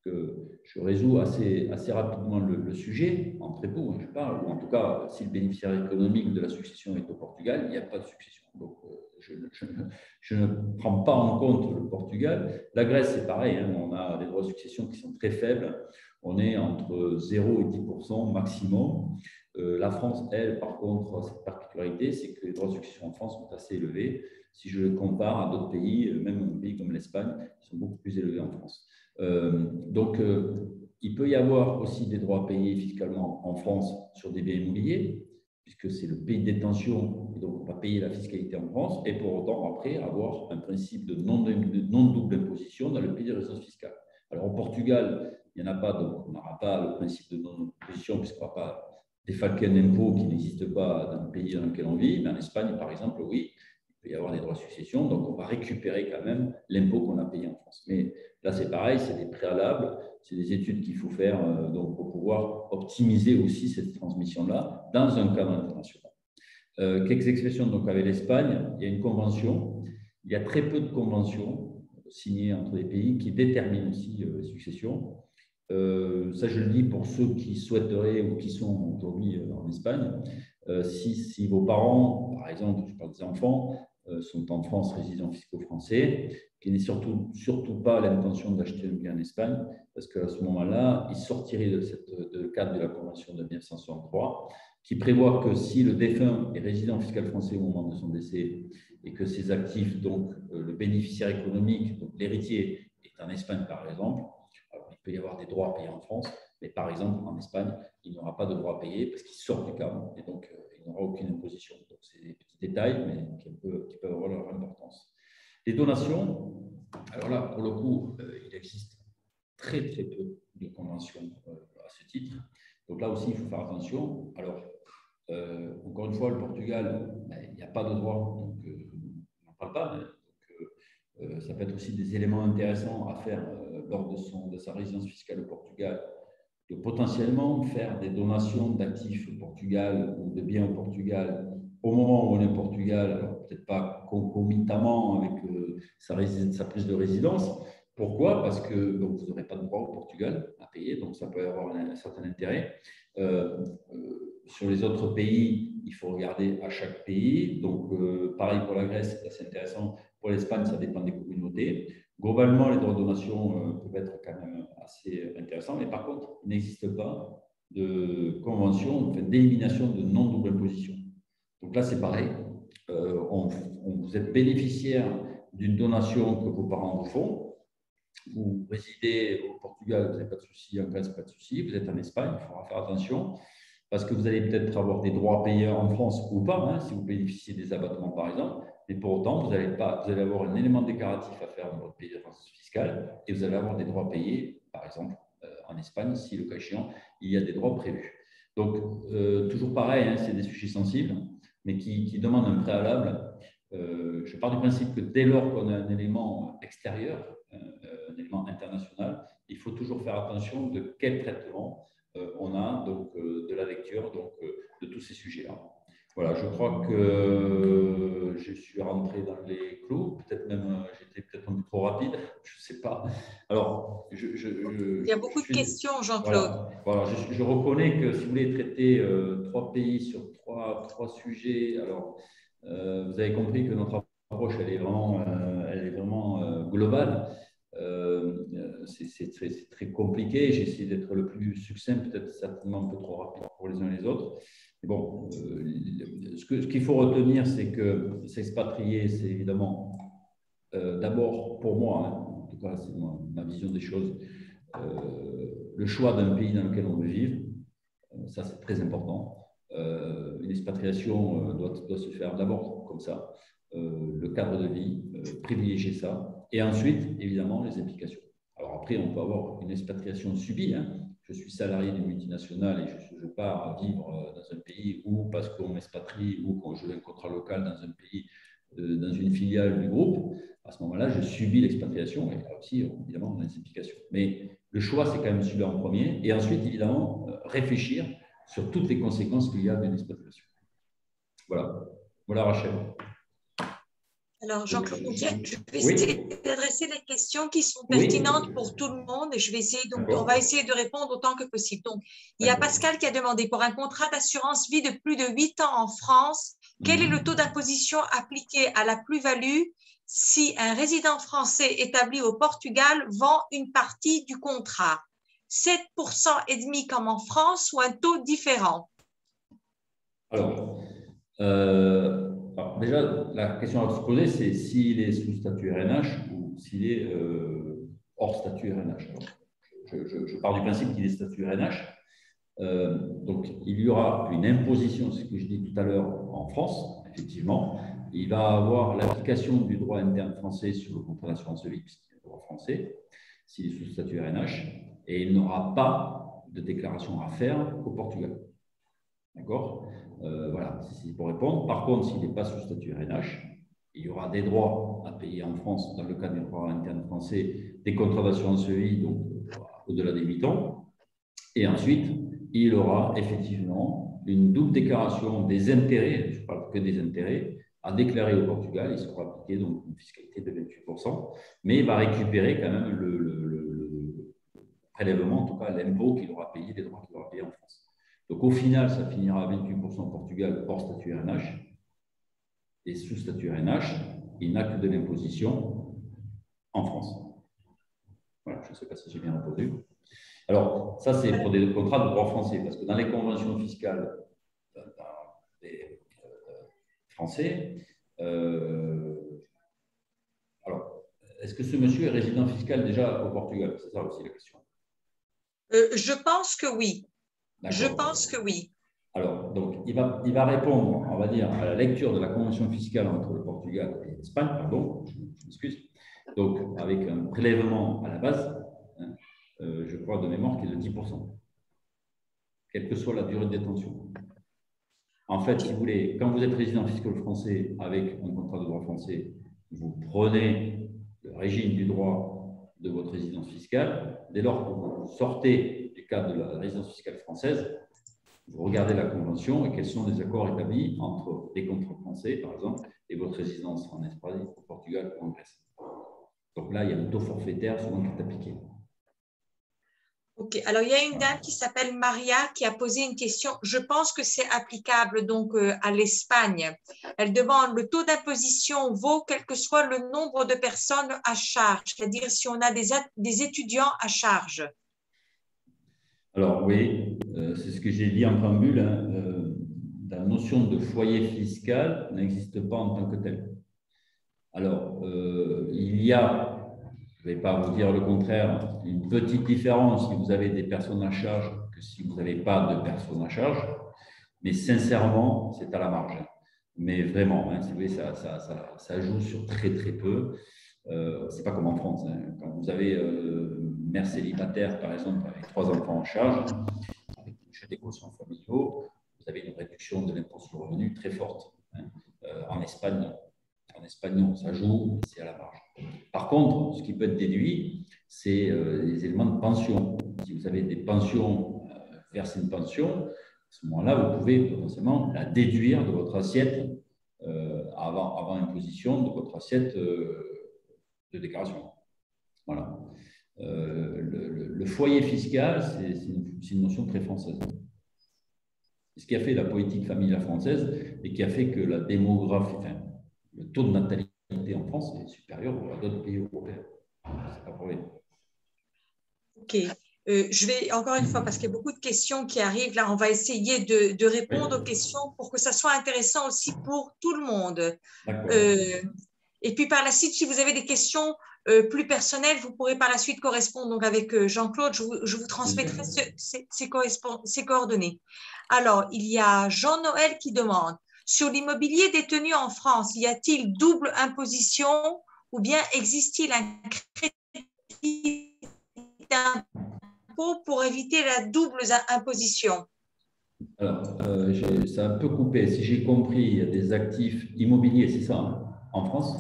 Je résous assez rapidement le sujet, en trépeau, je parle, ou en tout cas, si le bénéficiaire économique de la succession est au Portugal, il n'y a pas de succession. Donc, je ne prends pas en compte le Portugal. La Grèce, c'est pareil, hein, on a des droits de succession qui sont très faibles. On est entre 0 et 10% maximum. La France, elle, par contre, a cette particularité, c'est que les droits de succession en France sont assez élevés. Si je le compare à d'autres pays, même un pays comme l'Espagne, ils sont beaucoup plus élevés en France. Donc, il peut y avoir aussi des droits payés fiscalement en France sur des biens immobiliers, puisque c'est le pays de détention, et donc on va payer la fiscalité en France, et pour autant, après, avoir un principe de non-double imposition dans le pays de résidence fiscale. Alors, au Portugal, il n'y en a pas, donc on n'aura pas le principe de non-double imposition, puisqu'on ne va pas défalquer un impôt qui n'existe pas dans le pays dans lequel on vit, mais en Espagne, par exemple, oui, il peut y avoir des droits de succession, donc on va récupérer quand même l'impôt qu'on a payé en France. Mais là, c'est pareil, c'est des préalables, c'est des études qu'il faut faire donc, pour pouvoir optimiser aussi cette transmission-là dans un cadre international. Quelques expressions donc, avec l'Espagne, il y a une convention, il y a très peu de conventions signées entre les pays qui déterminent aussi les successions. Ça, je le dis pour ceux qui souhaiteraient ou qui sont aujourd'hui en Espagne. Si vos parents, par exemple, je parle des enfants, sont en France, résidents fiscaux français, qui n'est surtout pas l'intention d'acheter un bien en Espagne, parce qu'à ce moment-là, ils sortiraient de cadre de la Convention de 1963, qui prévoit que si le défunt est résident fiscal français au moment de son décès et que ses actifs, donc le bénéficiaire économique, donc l'héritier, est en Espagne par exemple, alors il peut y avoir des droits à payer en France, mais par exemple en Espagne, il n'aura pas de droits à payer parce qu'il sort du cadre et donc il n'aura aucune imposition. Donc c'est des petits détails, mais qui peuvent avoir leur importance. Les donations, alors là, pour le coup, il existe très peu de conventions à ce titre. Donc là aussi, il faut faire attention. Alors, encore une fois, le Portugal, il n'y a pas de droit, donc on n'en parle pas. Donc, ça peut être aussi des éléments intéressants à faire lors de sa résidence fiscale au Portugal, de potentiellement faire des donations d'actifs au Portugal ou de biens au Portugal au moment où on est au Portugal, alors peut-être pas concomitamment avec sa prise de résidence. Pourquoi? Parce que donc, vous n'aurez pas de droit au Portugal à payer, donc ça peut avoir un certain intérêt. Sur les autres pays, il faut regarder à chaque pays. Donc, pareil pour la Grèce, c'est assez intéressant. Pour l'Espagne, ça dépend des communautés. Globalement, les droits de donation peuvent être quand même assez intéressants, mais par contre, il n'existe pas de convention, enfin, d'élimination de non-double imposition. Donc là, c'est pareil. Vous êtes bénéficiaire d'une donation que vos parents vous font. Vous résidez au Portugal, vous n'avez pas de souci, en Grèce, pas de souci. Vous êtes en Espagne, il faudra faire attention parce que vous allez peut-être avoir des droits payés en France ou pas, hein, si vous bénéficiez des abattements par exemple. Mais pour autant, vous allez avoir un élément déclaratif à faire dans votre pays de résidence fiscale et vous allez avoir des droits payés, par exemple, en Espagne, si le cas échéant, il y a des droits prévus. Donc, toujours pareil, hein, c'est des sujets sensibles, mais qui demandent un préalable. Je pars du principe que dès lors qu'on a un élément extérieur, un élément international, il faut toujours faire attention de quel traitement on a donc, de la lecture donc, de tous ces sujets-là. Voilà, je crois que je suis rentré dans les clous. Peut-être même, j'étais peut-être un peu trop rapide, je ne sais pas. Alors, il y a beaucoup de questions, Jean-Claude. Voilà, je reconnais que si vous voulez traiter 3 pays sur trois sujets, alors vous avez compris que notre approche, elle est vraiment globale. C'est très compliqué. J'ai essayé d'être le plus succinct, peut-être certainement un peu trop rapide pour les uns et les autres. Mais bon, ce qu'il faut retenir, c'est que s'expatrier, c'est évidemment d'abord pour moi, hein, en tout cas, c'est ma vision des choses, le choix d'un pays dans lequel on veut vivre. Ça, c'est très important. Une expatriation doit se faire d'abord comme ça. Le cadre de vie, privilégier ça. Et ensuite, évidemment, les implications. Alors après, on peut avoir une expatriation subie. Hein. Je suis salarié d'une multinationale et je pars vivre dans un pays où, parce qu'on m'expatrie ou quand je veux un contrat local dans un pays, dans une filiale du groupe, à ce moment-là, je subis l'expatriation et là aussi, évidemment, on a des implications. Mais le choix, c'est quand même celui-là en premier. Et ensuite, évidemment, réfléchir sur toutes les conséquences qu'il y a d'une expatriation. Voilà. Voilà, Rachel. Alors, Jean-Claude, je vais essayer d'adresser des questions qui sont pertinentes pour tout le monde et je vais essayer, donc, on va essayer de répondre autant que possible. Donc, il y a Pascal qui a demandé pour un contrat d'assurance vie de plus de 8 ans en France, quel est le taux d'imposition appliqué à la plus-value si un résident français établi au Portugal vend une partie du contrat? 7% et demi comme en France ou un taux différent? Alors déjà, la question à se poser, c'est s'il est sous statut RNH ou s'il est hors statut RNH. Alors, je pars du principe qu'il est statut RNH. Donc, il y aura une imposition, c'est ce que je dis tout à l'heure, en France, effectivement. Il va avoir l'application du droit interne français sur le contrat d'assurance vie, puisqu'il est le droit français, s'il est sous statut RNH, et il n'aura pas de déclaration à faire au Portugal. D'accord? Voilà, c'est pour répondre. Par contre, s'il n'est pas sous statut RNH, il y aura des droits à payer en France, dans le cadre du droit interne français, des contrats d'assurance vie, donc au-delà des 8 ans. Et ensuite, il aura effectivement une double déclaration des intérêts, je ne parle que des intérêts, à déclarer au Portugal. Il sera appliqué donc une fiscalité de 28%, mais il va récupérer quand même le prélèvement, en tout cas l'impôt qu'il aura payé, les droits qu'il aura payés en France. Donc, au final, ça finira à 28% au Portugal hors statut RNH. Et sous statut RNH, il n'a que de l'imposition en France. Voilà, je ne sais pas si j'ai bien répondu. Alors, ça, c'est pour des contrats de droit français, parce que dans les conventions fiscales des français, alors, est-ce que ce monsieur est résident fiscal déjà au Portugal? C'est ça aussi la question. Je pense que oui. Je pense que oui. Alors, donc, il va répondre, on va dire, à la lecture de la convention fiscale entre le Portugal et l'Espagne, pardon, je m'excuse. Donc, avec un prélèvement à la base, hein, je crois de mémoire qui est de 10%, quelle que soit la durée de détention. En fait, si vous voulez, quand vous êtes résident fiscal français avec un contrat de droit français, vous prenez le régime du droit de votre résidence fiscale. Dès lors que vous sortez du cadre de la résidence fiscale française, vous regardez la convention et quels sont les accords établis entre les contrats français, par exemple, et votre résidence en Espagne, au Portugal ou en Grèce. Donc là, il y a un taux forfaitaire souvent qui est appliqué. Ok, alors il y a une dame qui s'appelle Maria qui a posé une question. Je pense que c'est applicable donc à l'Espagne. Elle demande le taux d'imposition vaut quel que soit le nombre de personnes à charge, c'est-à-dire si on a des étudiants à charge. Alors oui, c'est ce que j'ai dit en préambule, hein, la notion de foyer fiscal n'existe pas en tant que telle. Alors, il y a, je ne vais pas vous dire le contraire, une petite différence si vous avez des personnes à charge que si vous n'avez pas de personnes à charge, mais sincèrement, c'est à la marge. Mais vraiment, hein, si vous voulez, ça joue sur très très peu. C'est pas comme en France. Hein. Quand vous avez mère célibataire, par exemple, avec 3 enfants en charge, avec une chute des quotients familiaux, vous avez une réduction de l'impôt sur le revenu très forte. Hein. En Espagne, non. En Espagne, non, ça joue, mais c'est à la marge. Par contre, ce qui peut être déduit, c'est les éléments de pension. Si vous avez des pensions, verser une pension, à ce moment-là, vous pouvez potentiellement la déduire de votre assiette avant imposition de votre assiette de déclaration. Voilà. Le foyer fiscal, c'est une notion très française. Ce qui a fait la politique familiale française et qui a fait que la démographie, enfin, le taux de natalité en France est supérieur à d'autres pays européens. C'est pas problème. Ok. Je vais encore une fois, parce qu'il y a beaucoup de questions qui arrivent, là, on va essayer de répondre aux questions pour que ça soit intéressant aussi pour tout le monde. Et puis par la suite, si vous avez des questions plus personnelles, vous pourrez par la suite correspondre donc avec Jean-Claude. Je vous transmettrai ces coordonnées. Alors, il y a Jean-Noël qui demande, sur l'immobilier détenu en France, y a-t-il double imposition ou bien existe-t-il un crédit d'impôt pour éviter la double imposition? Alors, ça a un peu coupé. Si j'ai compris, il y a des actifs immobiliers, c'est ça, hein, en France?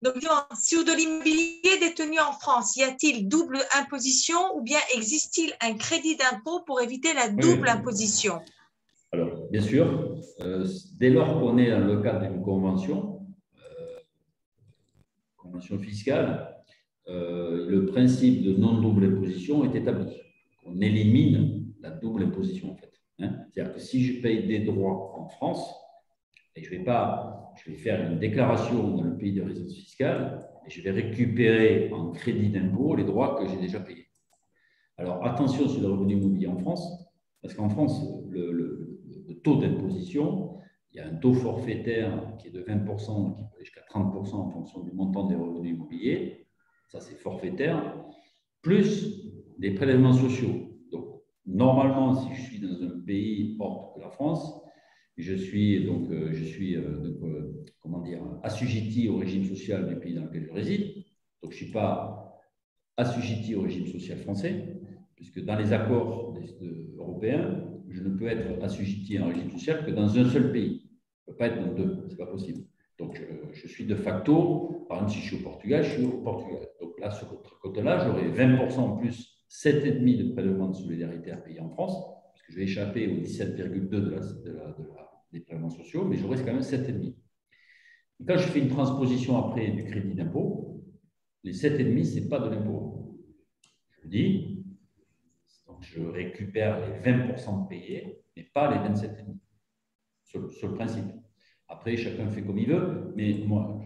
Donc, sur de l'immobilier détenu en France, y a-t-il double imposition ou bien existe-t-il un crédit d'impôt pour éviter la double imposition? Alors, bien sûr, dès lors qu'on est dans le cadre d'une convention fiscale, le principe de non-double imposition est établi. On élimine la double imposition, en fait. Hein. C'est-à-dire que si je paye des droits en France, et je vais faire une déclaration dans le pays de résidence fiscale et je vais récupérer en crédit d'impôt les droits que j'ai déjà payés. Alors, attention sur le revenu immobilier en France, parce qu'en France, le taux d'imposition, il y a un taux forfaitaire qui est de 20%, qui peut aller jusqu'à 30% en fonction du montant des revenus immobiliers. Ça, c'est forfaitaire, plus des prélèvements sociaux. Donc, normalement, si je suis dans un pays hors de la France, je suis comment dire, assujetti au régime social du pays dans lequel je réside. Donc, je ne suis pas assujetti au régime social français, puisque dans les accords européens, je ne peux être assujetti à un régime social que dans un seul pays. Je ne peux pas être dans deux, ce n'est pas possible. Donc, je suis de facto, par exemple, si je suis au Portugal, je suis au Portugal. Donc là, sur votre côté-là, j'aurai 20% en plus, 7,5% de prélèvement de solidarité à payer en France, parce que je vais échapper aux 17,2% des prélèvements sociaux, mais j'aurai quand même 7,5%. Quand je fais une transposition après du crédit d'impôt, les 7,5%, ce n'est pas de l'impôt. Je dis, donc je récupère les 20% payés, mais pas les 27,5%, sur le principe. Après, chacun fait comme il veut, mais moi,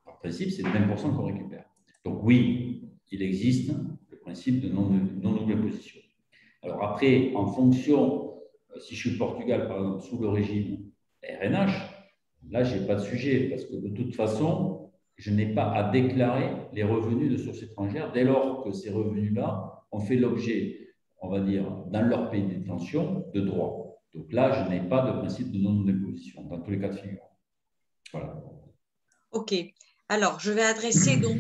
par principe, c'est les 20% qu'on récupère. Donc oui, il existe le principe de non-double imposition. Alors après, en fonction, si je suis au Portugal, par exemple, sous le régime RNH, là, je n'ai pas de sujet, parce que de toute façon, je n'ai pas à déclarer les revenus de source étrangère dès lors que ces revenus-là ont fait l'objet, on va dire, dans leur pays de détention, de droits. Donc là, je n'ai pas de principe de non-imposition dans tous les cas de figure. Voilà. OK. Alors, je vais adresser donc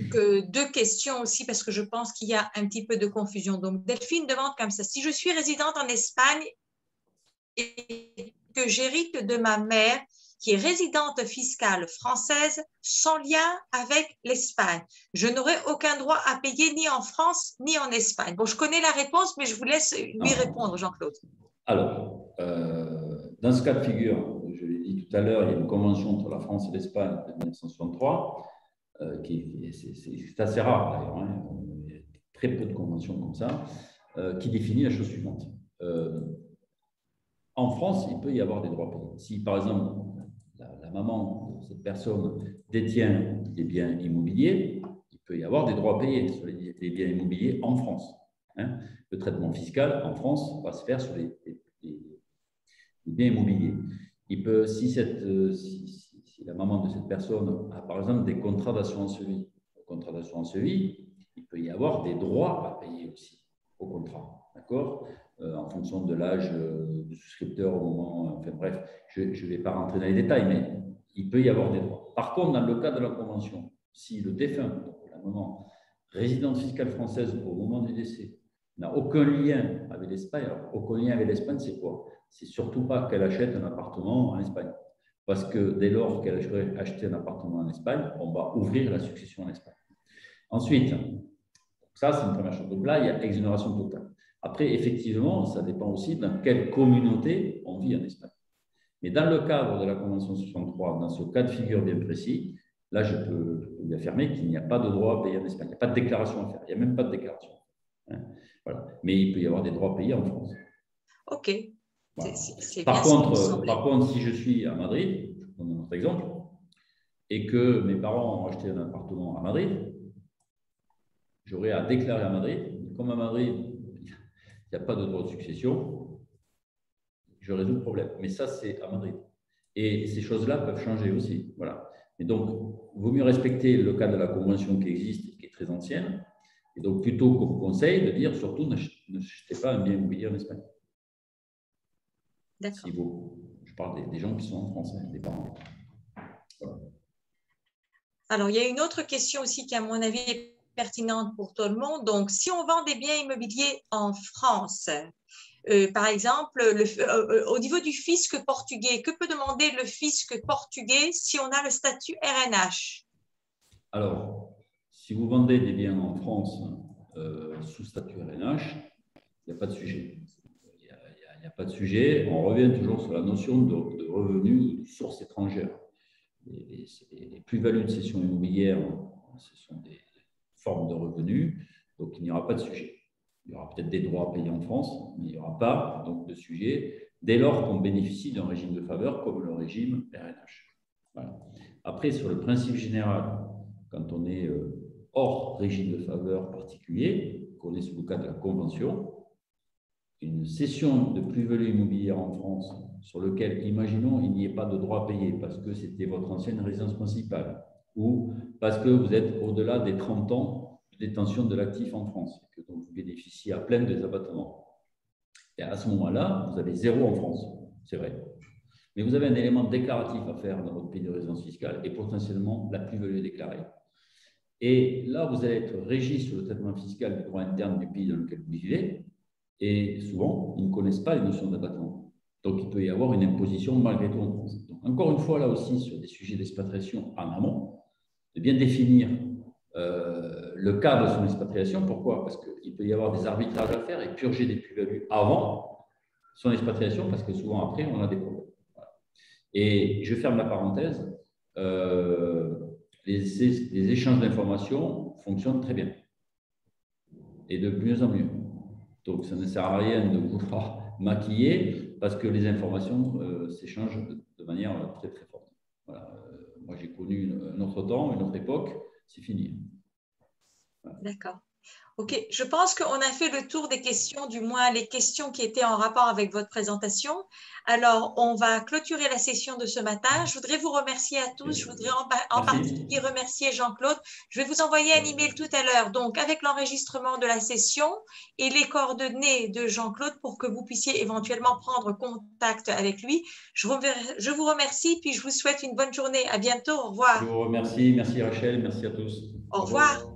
deux questions aussi parce que je pense qu'il y a un petit peu de confusion. Donc, Delphine demande comme ça, si je suis résidente en Espagne et que j'hérite de ma mère qui est résidente fiscale française sans lien avec l'Espagne. Je n'aurai aucun droit à payer ni en France ni en Espagne. Bon, je connais la réponse, mais je vous laisse lui répondre, Jean-Claude. Alors, dans ce cas de figure, je l'ai dit tout à l'heure, il y a une convention entre la France et l'Espagne de 1963, c'est assez rare d'ailleurs, hein, il y a très peu de conventions comme ça, qui définit la chose suivante. En France, il peut y avoir des droits payés. Si, par exemple, la maman de cette personne détient des biens immobiliers, il peut y avoir des droits payés sur les biens immobiliers en France. Hein. Le traitement fiscal en France va se faire sur les biens immobiliers. Il peut, si la maman de cette personne a, par exemple, des contrats d'assurance vie, il peut y avoir des droits à payer aussi au contrat. D'accord ? En fonction de l'âge du souscripteur au moment, enfin bref, je ne vais pas rentrer dans les détails, mais il peut y avoir des droits. Par contre, dans le cas de la convention, si le défunt, la maman, résidente fiscale française au moment du décès, n'a aucun lien avec l'Espagne, alors aucun lien avec l'Espagne, c'est quoi? C'est surtout pas qu'elle achète un appartement en Espagne. Parce que dès lors qu'elle a acheté un appartement en Espagne, on va ouvrir la succession en Espagne. Ensuite, ça c'est une première chose. Donc là, il y a exonération totale. Après, effectivement, ça dépend aussi dans quelle communauté on vit en Espagne. Mais dans le cadre de la Convention 63, dans ce cas de figure bien précis, là, je peux vous affirmer qu'il n'y a pas de droit à payer en Espagne. Il n'y a pas de déclaration à faire. Il n'y a même pas de déclaration. Hein, voilà. Mais il peut y avoir des droits payés en France. OK. Voilà. Par contre, si je suis à Madrid, je prends un autre exemple, et que mes parents ont acheté un appartement à Madrid, j'aurai à déclarer à Madrid. Comme à Madrid, il n'y a pas de droit de succession, je résous le problème. Mais ça, c'est à Madrid. Et ces choses-là peuvent changer aussi. Voilà. Et donc, il vaut mieux respecter le cas de la convention qui existe et qui est très ancienne. Et donc, plutôt qu'on vous conseille de dire, surtout, n'achetez pas un bien immobilier en Espagne. D'accord. Je parle des gens qui sont en France, des parents. Voilà. Alors, il y a une autre question aussi qui, à mon avis, est pertinente pour tout le monde. Donc, si on vend des biens immobiliers en France, par exemple, au niveau du fisc portugais, que peut demander le fisc portugais si on a le statut RNH? Alors, si vous vendez des biens en France sous statut RNH, il n'y a pas de sujet. Il n'y a pas de sujet. On revient toujours sur la notion de revenus de source étrangère. Les plus-values de cession immobilière, ce sont des formes de revenus, donc il n'y aura pas de sujet. Il y aura peut-être des droits à payer en France, mais il n'y aura pas donc, de sujet dès lors qu'on bénéficie d'un régime de faveur comme le régime RNH. Voilà. Après, sur le principe général, quand on est hors régime de faveur particulier, qu'on est sous le cadre de la convention, une cession de plus-value immobilière en France sur lequel, imaginons, il n'y ait pas de droit à payer parce que c'était votre ancienne résidence principale ou parce que vous êtes au-delà des 30 ans de détention de l'actif en France et que donc vous bénéficiez à plein des abattements. Et à ce moment-là, vous avez zéro en France, c'est vrai. Mais vous avez un élément déclaratif à faire dans votre pays de résidence fiscale et potentiellement la plus-value déclarée. Et là, vous allez être régi sur le traitement fiscal du droit interne du pays dans lequel vous vivez. Et souvent, ils ne connaissent pas les notions d'abattement. Donc, il peut y avoir une imposition malgré tout en France. Donc, encore une fois, là aussi, sur des sujets d'expatriation en amont, de bien définir le cadre de son expatriation. Pourquoi? Parce qu'il peut y avoir des arbitrages à faire et purger des plus-values avant son expatriation, parce que souvent, après, on a des problèmes. Voilà. Et je ferme la parenthèse. Les échanges d'informations fonctionnent très bien. Et de mieux en mieux. Donc, ça ne sert à rien de vouloir maquiller parce que les informations s'échangent de manière très, très forte. Voilà. Moi, j'ai connu un autre temps, une autre époque, c'est fini. Voilà. D'accord. OK. Je pense qu'on a fait le tour des questions, du moins les questions qui étaient en rapport avec votre présentation. Alors, on va clôturer la session de ce matin. Je voudrais vous remercier à tous. Je voudrais en particulier remercier Jean-Claude. Je vais vous envoyer un email tout à l'heure, donc avec l'enregistrement de la session et les coordonnées de Jean-Claude pour que vous puissiez éventuellement prendre contact avec lui. Je vous remercie, puis je vous souhaite une bonne journée. À bientôt. Au revoir. Je vous remercie. Merci Rachel. Merci à tous. Au revoir.